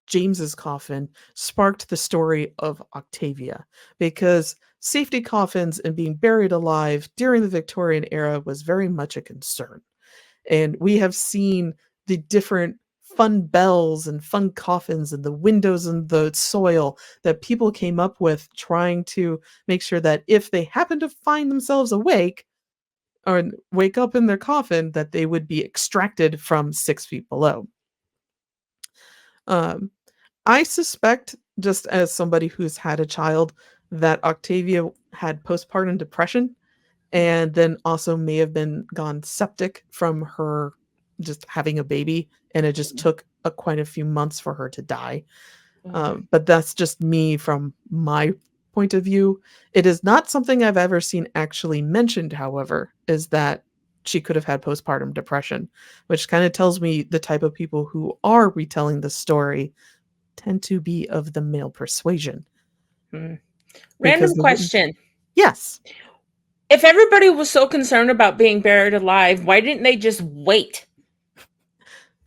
James's coffin sparked the story of Octavia, because safety coffins and being buried alive during the Victorian era was very much a concern. And we have seen the different fun bells and fun coffins and the windows and the soil that people came up with, trying to make sure that if they happen to find themselves awake or wake up in their coffin, that they would be extracted from 6 feet below. Um, I suspect, just as somebody who's had a child, that Octavia had postpartum depression and then also may have been gone septic from her just having a baby, and it just took quite a few months for her to die. But that's just me from my point of view. It is not something I've ever seen actually mentioned, however, is that she could have had postpartum depression, which kind of tells me the type of people who are retelling the story tend to be of the male persuasion. Random question. Yes. If everybody was so concerned about being buried alive, why didn't they just wait?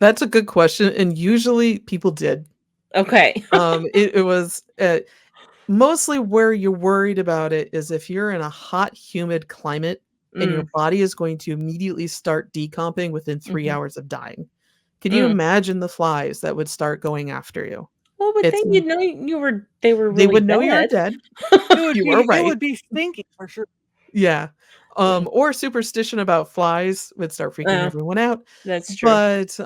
That's a good question, and usually people did. Okay. It was mostly where you're worried about it is if you're in a hot, humid climate and your body is going to immediately start decomping within 3 hours of dying. Can you imagine the flies that would start going after you? Well, but It's then you'd know they were They really would know you're dead. dead. You are It right. would be stinky for sure. Yeah. Or superstition about flies would start freaking everyone out. That's true. But,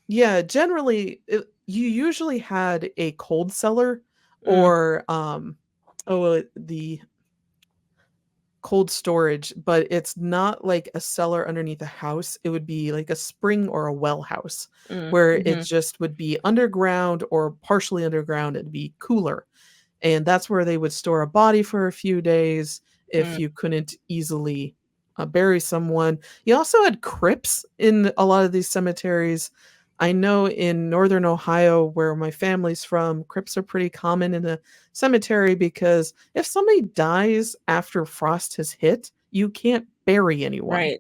yeah, generally, you usually had a cold cellar or, the cold storage, but it's not like a cellar underneath a house. It would be like a spring or a well house where it just would be underground or partially underground. It'd be cooler. And that's where they would store a body for a few days if you couldn't easily bury someone. You also had crypts in a lot of these cemeteries. I know in northern Ohio, where my family's from, crypts are pretty common in a cemetery because if somebody dies after frost has hit, you can't bury anyone. Right.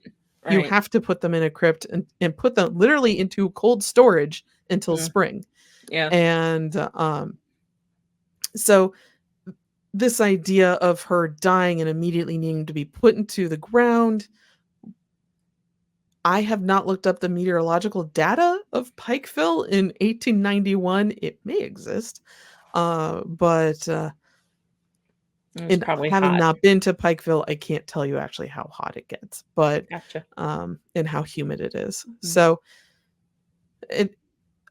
You have to put them in a crypt and put them literally into cold storage until spring. Yeah. And so this idea of her dying and immediately needing to be put into the ground, I have not looked up the meteorological data of Pikeville in 1891. It may exist, but It's probably having hot. not been to Pikeville, I can't tell you actually how hot it gets, but Gotcha. And how humid it is. So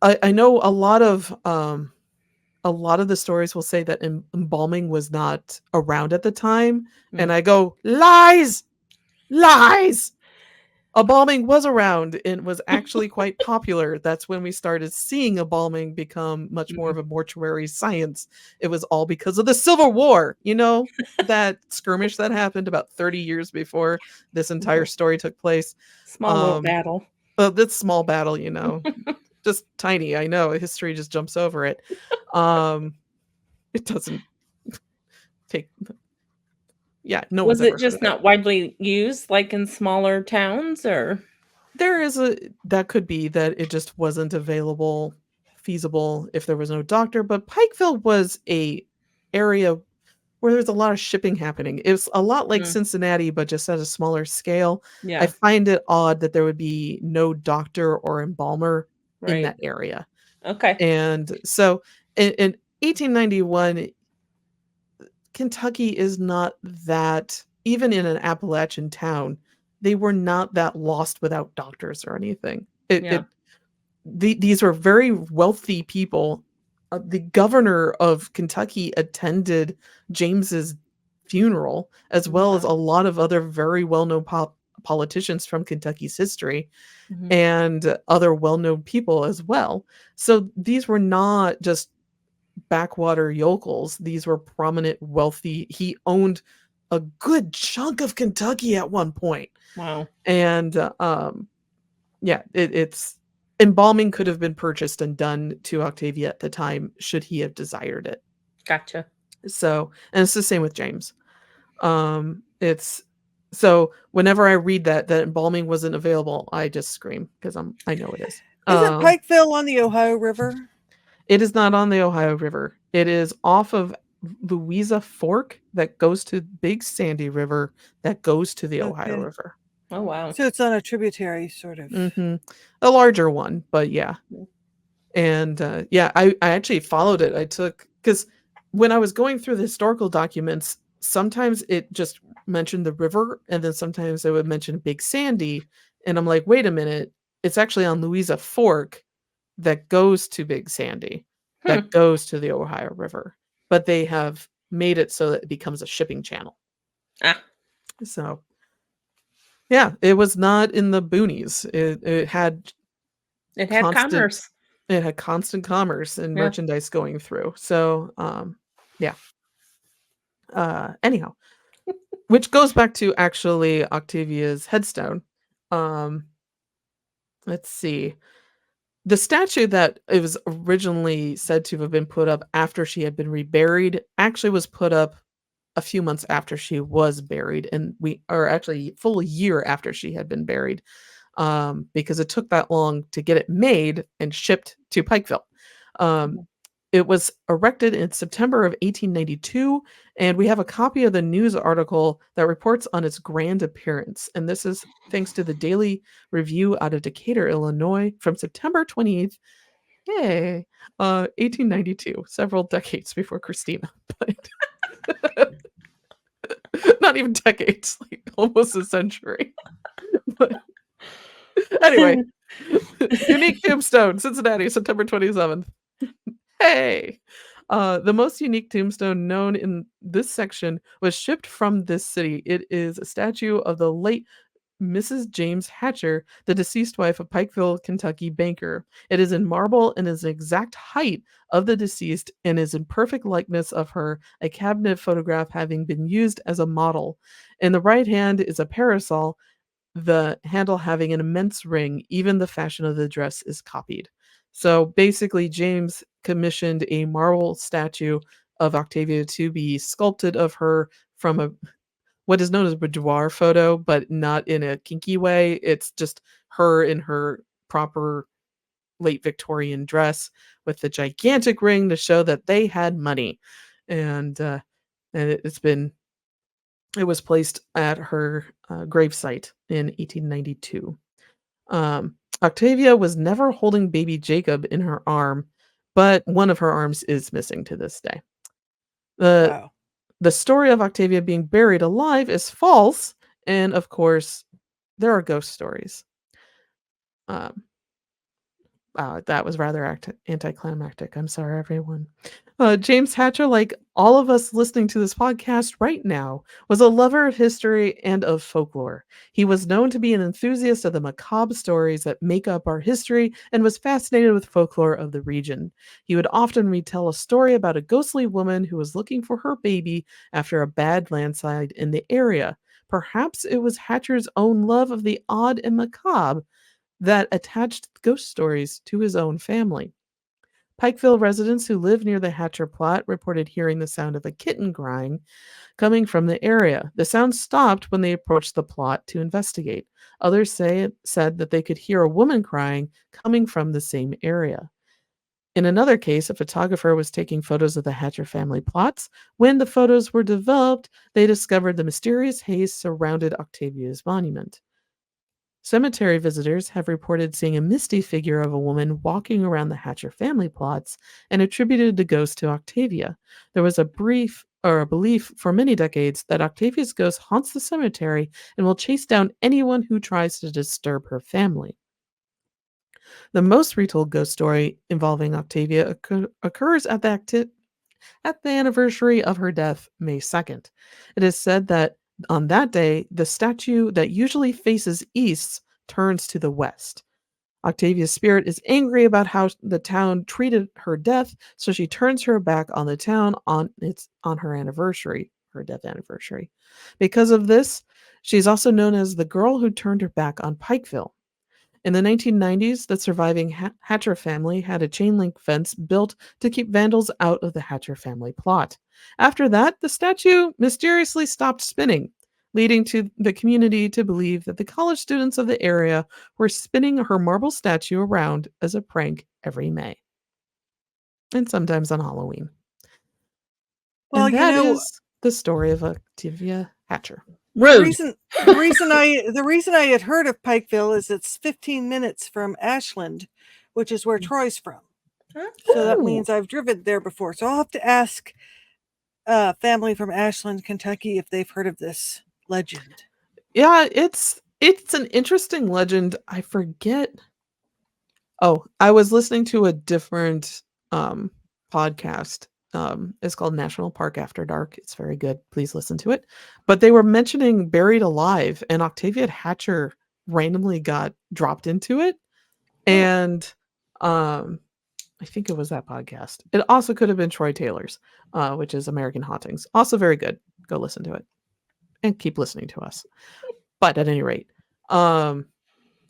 I know a lot of the stories will say that embalming was not around at the time, and I go, lies, lies. Embalming was around and was actually quite popular. That's when we started seeing embalming become much more of a mortuary science. It was all because of the Civil War, that skirmish that happened about 30 years before this entire story took place. Small little battle. This small battle, just tiny. I know history just jumps over it. It doesn't take. Yeah, no Was one's ever it just heard of not widely used, like in smaller towns, or? That could be that it just wasn't feasible if there was no doctor. But Pikeville was a area where there's a lot of shipping happening. It's a lot like Cincinnati, but just at a smaller scale. Yeah. I find it odd that there would be no doctor or embalmer in that area. Okay. And so in 1891, Kentucky is not that, even in an Appalachian town, they were not that lost without doctors or anything. These were very wealthy people. The governor of Kentucky attended James's funeral, as well as a lot of other very well-known politicians from Kentucky's history and other well-known people as well. So these were not just backwater yokels. These were prominent, wealthy. He owned a good chunk of Kentucky at one point. Wow. And it's embalming could have been purchased and done to Octavia at the time should he have desired it. Gotcha. So, and it's the same with James. It's so whenever I read that embalming wasn't available, I just scream because I know it is. Isn't Pikeville on the Ohio River? It is not on the Ohio River. It is off of Louisa Fork that goes to Big Sandy River that goes to the Ohio Okay. River. Oh wow. So it's on a tributary, sort of. A larger one, but yeah. And yeah, I actually followed it. I took, because when I was going through the historical documents, sometimes it just mentioned the river, and then sometimes it would mention Big Sandy. And I'm like, wait a minute, it's actually on Louisa Fork that goes to Big Sandy, Hmm. that goes to the Ohio River. But they have made it so that it becomes a shipping channel. Ah, So yeah, it was not in the boonies. It had it had constant commerce. it had constant commerce and Yeah. merchandise going through. So yeah. Anyhow, which goes back to actually Octavia's headstone. Um let's see. The statue that it was originally said to have been put up after she had been reburied actually was put up a few months after she was buried, and we are actually full year after she had been buried, because it took that long to get it made and shipped to Pikeville. Um, Mhm. it was erected in September of 1892, and we have a copy of the news article that reports on its grand appearance. And this is thanks to the Daily Review out of Decatur, Illinois, from September 28th, yay, 1892, several decades before Christina. But not even decades, like almost a century. But anyway, unique tombstone, Cincinnati, September 27th. Hey! The most unique tombstone known in this section was shipped from this city. It is a statue of the late Mrs. James Hatcher, the deceased wife of Pikeville, Kentucky banker. It is in marble and is the exact height of the deceased and is in perfect likeness of her, a cabinet photograph having been used as a model. In the right hand is a parasol, the handle having an immense ring. Even the fashion of the dress is copied. So basically, James commissioned a marble statue of Octavia to be sculpted of her from a what is known as a boudoir photo, but not in a kinky way. It's just her in her proper late Victorian dress with the gigantic ring to show that they had money. And it was placed at her gravesite in 1892. Octavia was never holding baby Jacob in her arm, but one of her arms is missing to this day. The Wow. the story of Octavia being buried alive is false, and of course, there are ghost stories. Um, Wow, that was rather anticlimactic. I'm sorry, everyone. James Hatcher, like all of us listening to this podcast right now, was a lover of history and of folklore. He was known to be an enthusiast of the macabre stories that make up our history and was fascinated with folklore of the region. He would often retell a story about a ghostly woman who was looking for her baby after a bad landslide in the area. Perhaps it was Hatcher's own love of the odd and macabre that attached ghost stories to his own family. Pikeville residents who live near the Hatcher plot reported hearing the sound of a kitten crying coming from the area. The sound stopped when they approached the plot to investigate. Others said that they could hear a woman crying coming from the same area. In another case, a photographer was taking photos of the Hatcher family plots. When the photos were developed, they discovered the mysterious haze surrounded Octavia's monument. Cemetery visitors have reported seeing a misty figure of a woman walking around the Hatcher family plots and attributed the ghost to Octavia. There was a belief for many decades that Octavia's ghost haunts the cemetery and will chase down anyone who tries to disturb her family. The most retold ghost story involving Octavia occurs at the anniversary of her death, May 2nd. It is said that on that day, the statue that usually faces east turns to the west. Octavia's spirit is angry about how the town treated her death, so she turns her back on the town on her anniversary, her death anniversary. Because of this, she's also known as the girl who turned her back on Pikeville. In the 1990s, the surviving Hatcher family had a chain link fence built to keep vandals out of the Hatcher family plot. After that, the statue mysteriously stopped spinning, leading to the community to believe that the college students of the area were spinning her marble statue around as a prank every May. and sometimes on Halloween. Well, And that is the story of Octavia Hatcher. the Rude. reason the reason I had heard of Pikeville is it's 15 minutes from Ashland, which is where Troy's from. So that Ooh. means I've driven there before. So I'll have to ask family from Ashland, Kentucky, if they've heard of this legend. Yeah, it's an interesting legend. I forget. Oh, I was listening to a different podcast. It's called National Park After Dark. It's very good. Please listen to it. But they were mentioning Buried Alive, and Octavia Hatcher randomly got dropped into it. And I think it was that podcast. It also could have been Troy Taylor's, which is American Hauntings. Also very good. Go listen to it and keep listening to us. But at any rate,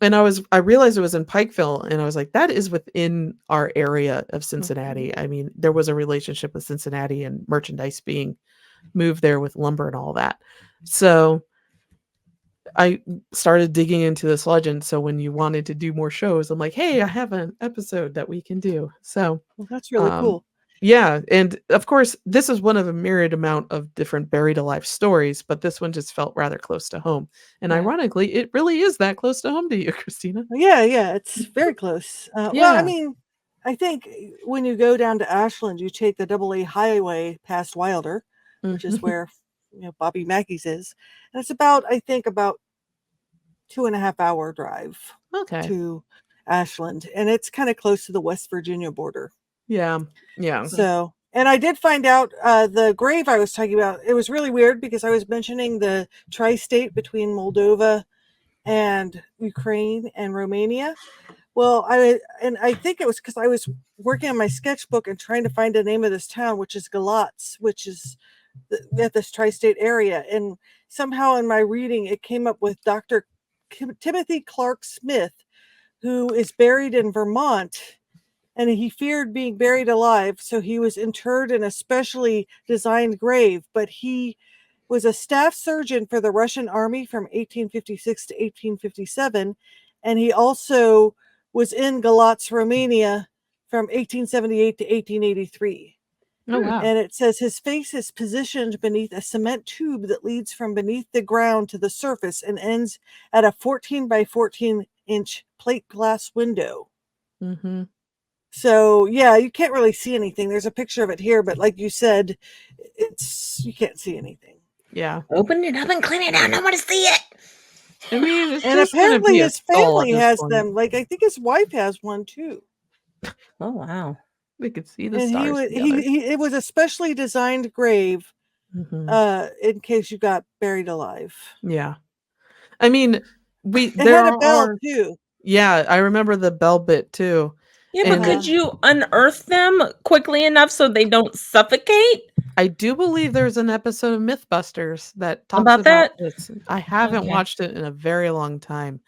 and I realized it was in Pikeville, and I was like, that is within our area of Cincinnati. I mean, there was a relationship with Cincinnati and merchandise being moved there with lumber and all that. So I started digging into this legend. So when you wanted to do more shows, I'm like, hey, I have an episode that we can do. So Well, that's really cool. yeah, and of course, this is one of a myriad amount of different buried alive stories, but this one just felt rather close to home. And Yeah. ironically, it really is that close to home to you, Christina. Yeah, it's very close. Well, I Yeah. mean, I think when you go down to Ashland, you take the AA highway past Wilder, which is Mhm. where Bobby Mackey's is, and it's about 2.5 hour drive Okay. to Ashland, and it's kind of close to the West Virginia border. Yeah. Yeah. So, and I did find out the grave I was talking about. It was really weird because I was mentioning the tri-state between Moldova and Ukraine and Romania. Well, I think it was because I was working on my sketchbook and trying to find the name of this town, which is Galatz, which is at this tri-state area. And somehow in my reading, it came up with Dr. Timothy Clark Smith, who is buried in Vermont, and he feared being buried alive, so he was interred in a specially designed grave. But he was a staff surgeon for the Russian army from 1856 to 1857, and he also was in Galatz, Romania from 1878 to 1883. Oh wow. And it says his face is positioned beneath a cement tube that leads from beneath the ground to the surface and ends at a 14 by 14 inch plate glass window. Mm-hmm. So yeah, you can't really see anything. There's a picture of it here, but like you said, you can't see anything. Yeah. Open it up and clean it out. I want to see it. I mean, it's And just gonna apparently be a his skull at family this has point. them. Like I think his wife has one too. Oh wow. We could see the And stars together. it was a specially designed grave Mhm. in case you got buried alive. Yeah. I mean, It there had a bell are too. yeah, I remember the bell bit too. Yeah, but And could you unearth them quickly enough so they don't suffocate? I do believe there's an episode of Mythbusters that talks About about that? this. I haven't Okay. watched it in a very long time,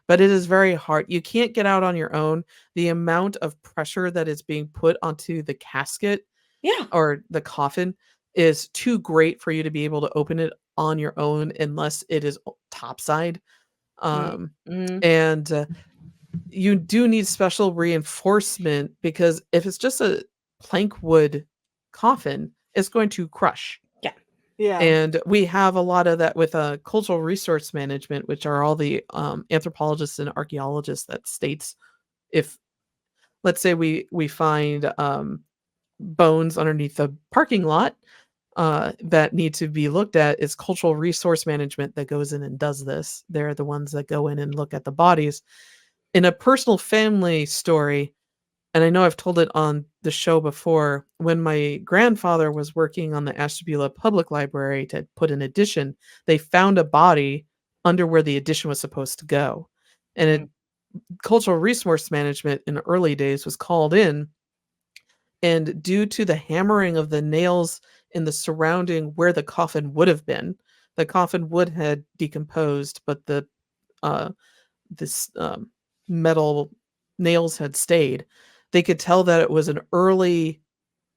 but it is very hard. You can't get out on your own. The amount of pressure that is being put onto the casket Yeah. or the coffin is too great for you to be able to open it on your own unless it is topside. Mm. And you do need special reinforcement because if it's just a plank wood coffin, it's going to crush. Yeah. And we have a lot of that with cultural resource management, which are all the anthropologists and archaeologists that states if, let's say, we find bones underneath the parking lot that need to be looked at, is cultural resource management that goes in and does this. They're the ones that go in and look at the bodies. In a personal family story, and I know I've told it on the show before, when my grandfather was working on the Ashtabula Public Library to put an addition, they found a body under where the addition was supposed to go. And cultural resource management in the early days was called in, and due to the hammering of the nails in the surrounding where the coffin would have been, the coffin would have decomposed, but the this metal nails had stayed. They could tell that it was an early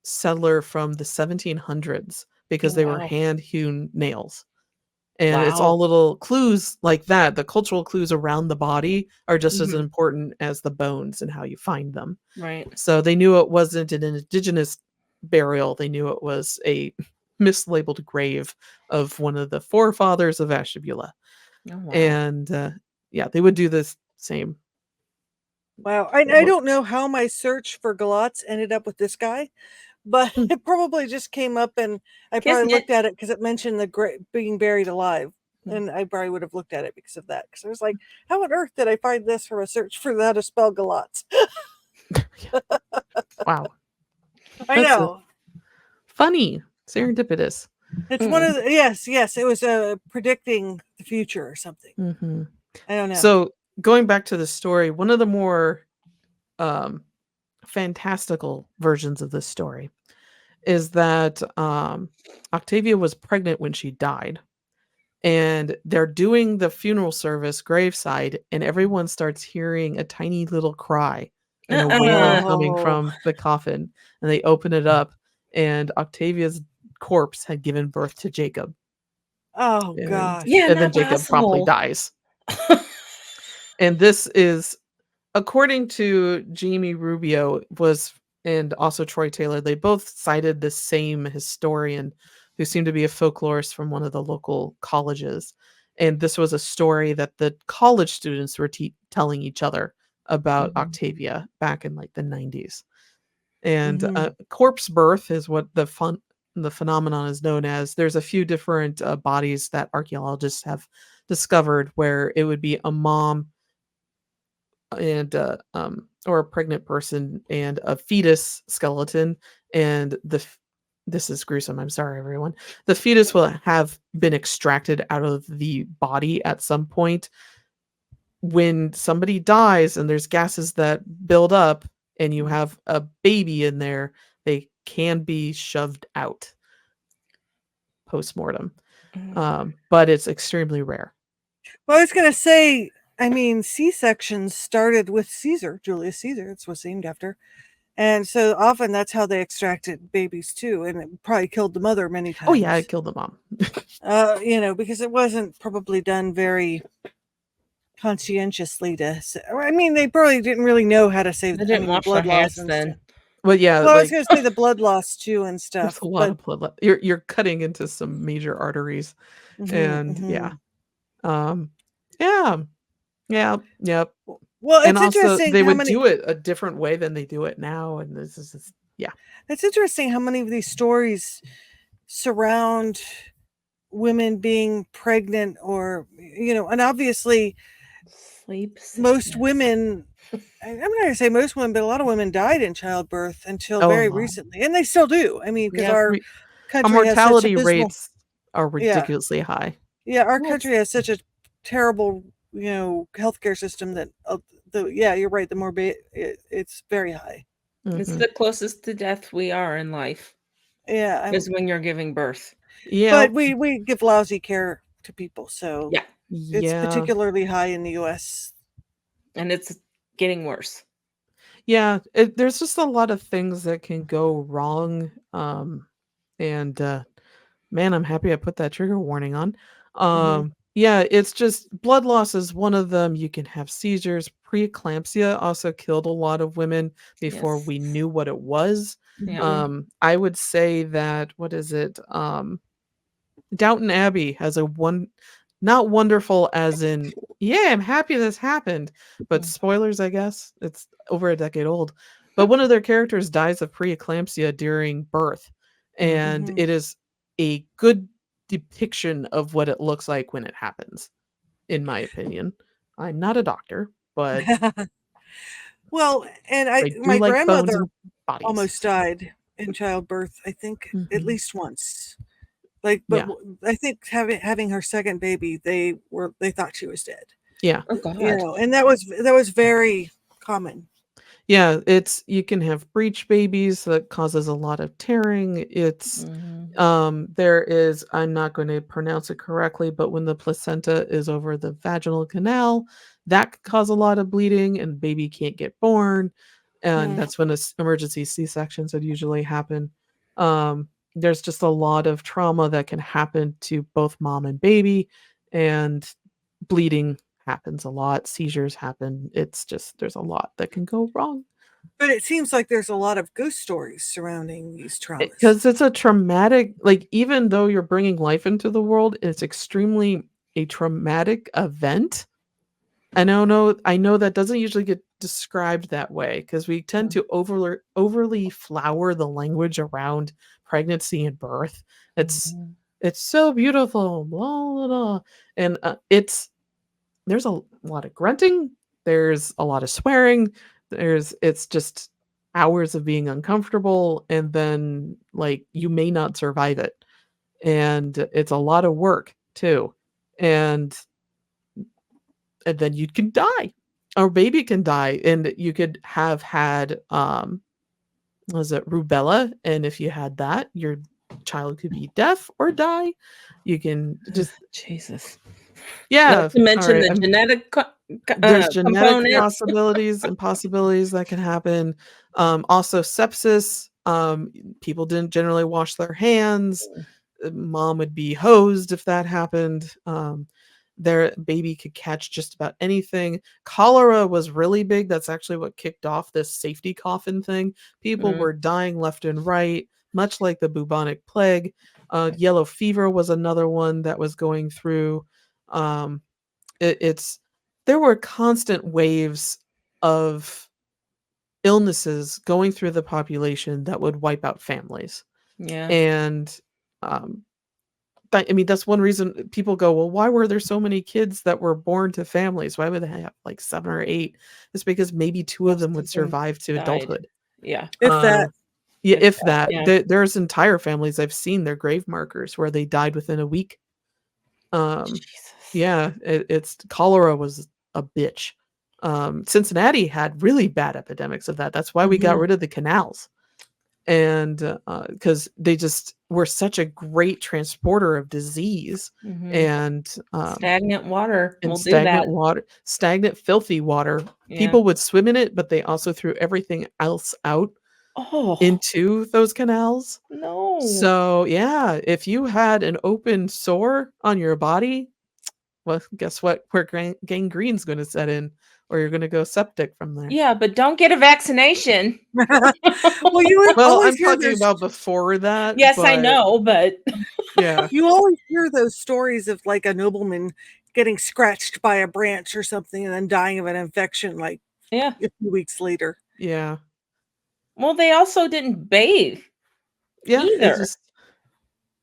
settler from the 1700s because they were Wow. hand hewn nails. And it's Wow. all little clues like that. The cultural clues around the body are just as Mhm. important as the bones and how you find them. Right. So they knew it wasn't an indigenous burial. They knew it was a mislabeled grave of one of the forefathers of Ashtabula. Oh wow. And yeah, they would do this same. Wow. I Well, don't know how my search for Galatz ended up with this guy, but Hmm. it probably just came up and I probably Kismet. looked at it because it mentioned the being buried alive. Mhm. And I probably would have looked at it because of that. Because I was like, how on earth did I find this from a search for how to spell Galatz? Wow. I That's know. funny. Serendipitous. It's one of the, yes, it was predicting the future or something. Mhm. I don't know. So going back to the story, one of the more fantastical versions of this story is that Octavia was pregnant when she died. And they're doing the funeral service graveside, and everyone starts hearing a tiny little cry and a wailing coming Oh, from the coffin. And they open it up, and Octavia's corpse had given birth to Jacob. oh And, gosh. Yeah, and then not Jacob promptly possible. dies. And this is, according to Jamie Rubio, was and also Troy Taylor, they both cited the same historian who seemed to be a folklorist from one of the local colleges. And this was a story that the college students were telling each other about Mhm. Octavia back in like the 90s. And Mhm. corpse birth is what the phenomenon is known as. There's a few different bodies that archaeologists have discovered where it would be a mom and or a pregnant person and a fetus skeleton, and this is gruesome, I'm sorry everyone. The fetus will have been extracted out of the body at some point. When somebody dies and there's gases that build up and you have a baby in there, they can be shoved out post-mortem. But it's extremely rare. Well, I was going to say, I mean, C-sections started with Caesar, Julius Caesar. It's what's named after. And so often that's how they extracted babies too. And it probably killed the mother many times. Oh yeah, it killed the mom. Because it wasn't probably done very conscientiously I mean, they probably didn't really know how to save, They didn't the wash blood their loss hands and then. stuff. Well, yeah, Well, I was like going to say the blood loss too and there's stuff. a lot But of blood. You're cutting into some major arteries, and yeah, um, yeah, yeah, yep. Well, And it's also, interesting they how would many. do it a different way than they do it now, and this is just, yeah. It's interesting how many of these stories surround women being pregnant or and obviously Sleep most sickness. women I'm not going to say most women, but a lot of women died in childbirth until Oh, a very lot. recently, and they still do. I mean, because Yeah. our Our country has such mortality abysmal. rates are Yeah, ridiculously high. our Well, country has such a terrible healthcare system that you're right, the it's very high. it's Mhm. the closest to death we are in life Yeah, is when you're giving birth. Yeah, but we give lousy care to people, so Yeah. it's yeah, particularly high in the US. And it's getting worse. yeah. There's just a lot of things that can go wrong, and man, I'm happy I put that trigger warning on. Mhm. Yeah, it's just blood loss is one of them. You can have seizures. Preeclampsia also killed a lot of women before Yes. we knew what it was. Yeah. I would say that what is it? Downton Abbey has a one not wonderful as in, yeah, I'm happy this happened, but Mm. spoilers, I guess. It's over a decade old. But one of their characters dies of preeclampsia during birth, and Mhm. it is a good depiction of what it looks like when it happens, in my opinion. I'm not a doctor, but Well, and I do my like bones grandmother and bodies. almost died in childbirth, I think at Mhm. least once. Like, but Yeah, I think having her second baby, they thought she was dead. yeah. Oh God. And that was very common. Yeah, it's you can have breech babies that causes a lot of tearing. It's Mhm. there is I'm not going to pronounce it correctly, but when the placenta is over the vaginal canal, that could cause a lot of bleeding and baby can't get born. And Hmm. that's when emergency C-sections would usually happen. Um there's just a lot of trauma that can happen to both mom and baby, and bleeding happens a lot, seizures happen. It's just there's a lot that can go wrong. But it seems like there's a lot of ghost stories surrounding these traumas. Because it's a traumatic, like, even though you're bringing life into the world, it's extremely a traumatic event. I know that doesn't usually get described that way because we tend to overly flower the language around pregnancy and birth. It's Mhm. it's so beautiful, blah blah blah, and there's a lot of grunting, there's a lot of swearing, it's just hours of being uncomfortable, and then like you may not survive it, and it's a lot of work too, and then you can die, or baby can die, and you could have had was it rubella, and if you had that, your child could be deaf or die. You can just Jesus. yeah. Not to mention Alright, the genetic there's genetic components. possibilities and possibilities that can happen. Also sepsis. People didn't generally wash their hands. Mom would be hosed if that happened. Their baby could catch just about anything. Cholera was really big. That's actually what kicked off this safety coffin thing. People Mm. were dying left and right, much like the bubonic plague. Yellow fever was another one that was going through. Um, it's there were constant waves of illnesses going through the population that would wipe out families. Yeah. And um, I mean, that's one reason people go, well, why were there so many kids that were born to families? Why would they have like 7 or 8? It's because maybe 2 of Most them of would them survive to died. adulthood. Yeah. If that. Yeah, If if that, that. yeah. There's entire families I've seen their grave markers where they died within a week. Jesus. Yeah, it's cholera was a bitch. Cincinnati had really bad epidemics of that. That's why we got Mhm. rid of the canals. And because they just were such a great transporter of disease, Mhm. and Stagnant water will do stagnant that. water, stagnant, filthy water. Yeah. People would swim in it, but they also threw everything else out Oh into those canals. no. So yeah, if you had an open sore on your body, well, guess what? Where gangrene's going to set in, or you're going to go septic from there. Yeah, but don't get a vaccination. Well, you Well, always I'm hear talking those. about before that. Yes, I but know, but Yeah. You always hear those stories of like a nobleman getting scratched by a branch or something and then dying of an infection like yeah. a few weeks later. Yeah. Well, they also didn't bathe Yeah. It either just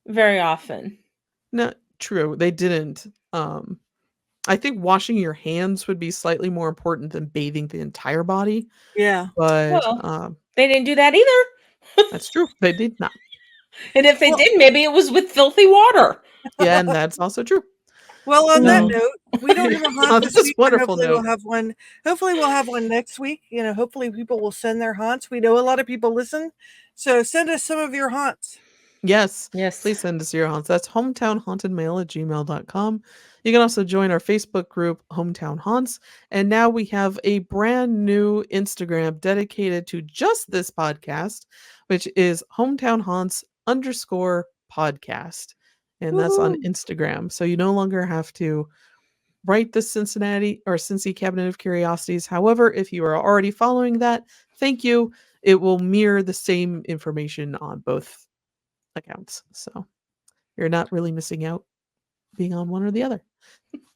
very often. not true. They didn't. I think washing your hands would be slightly more important than bathing the entire body. Yeah. But Well, they didn't do that either. that's true. They did not. And if they Well- did, maybe it was with filthy water. Yeah, and that's also true. Well, on that So- note, we don't have a On haunt this this week, but wonderful hopefully we'll note. have one. Hopefully we'll have one next week. You know, hopefully people will send their haunts. We know a lot of people listen, so send us some of your haunts. Yes. Yes. Please send us your haunts. That's hometownhauntedmail@gmail.com. You can also join our Facebook group, Hometown Haunts. And now we have a brand new Instagram dedicated to just this podcast, which is Hometown Haunts _podcast. And that's on Woohoo. Instagram. So you no longer have to write the Cincinnati or Cincy Cabinet of Curiosities. However, if you are already following that, thank you. It will mirror the same information on both accounts. So you're not really missing out being on one or the other.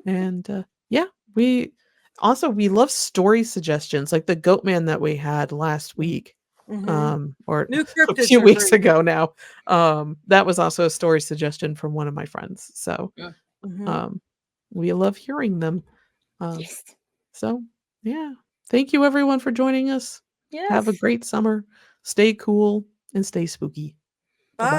And yeah, we love story suggestions like the goat man that we had last week. Mhm. Or New a cryptids few are weeks great. ago now. That was also a story suggestion from one of my friends. So Mhm. we love hearing them. Yes. So yeah. Thank you everyone for joining us. Yes. Have a great summer. Stay cool and stay spooky. Bye.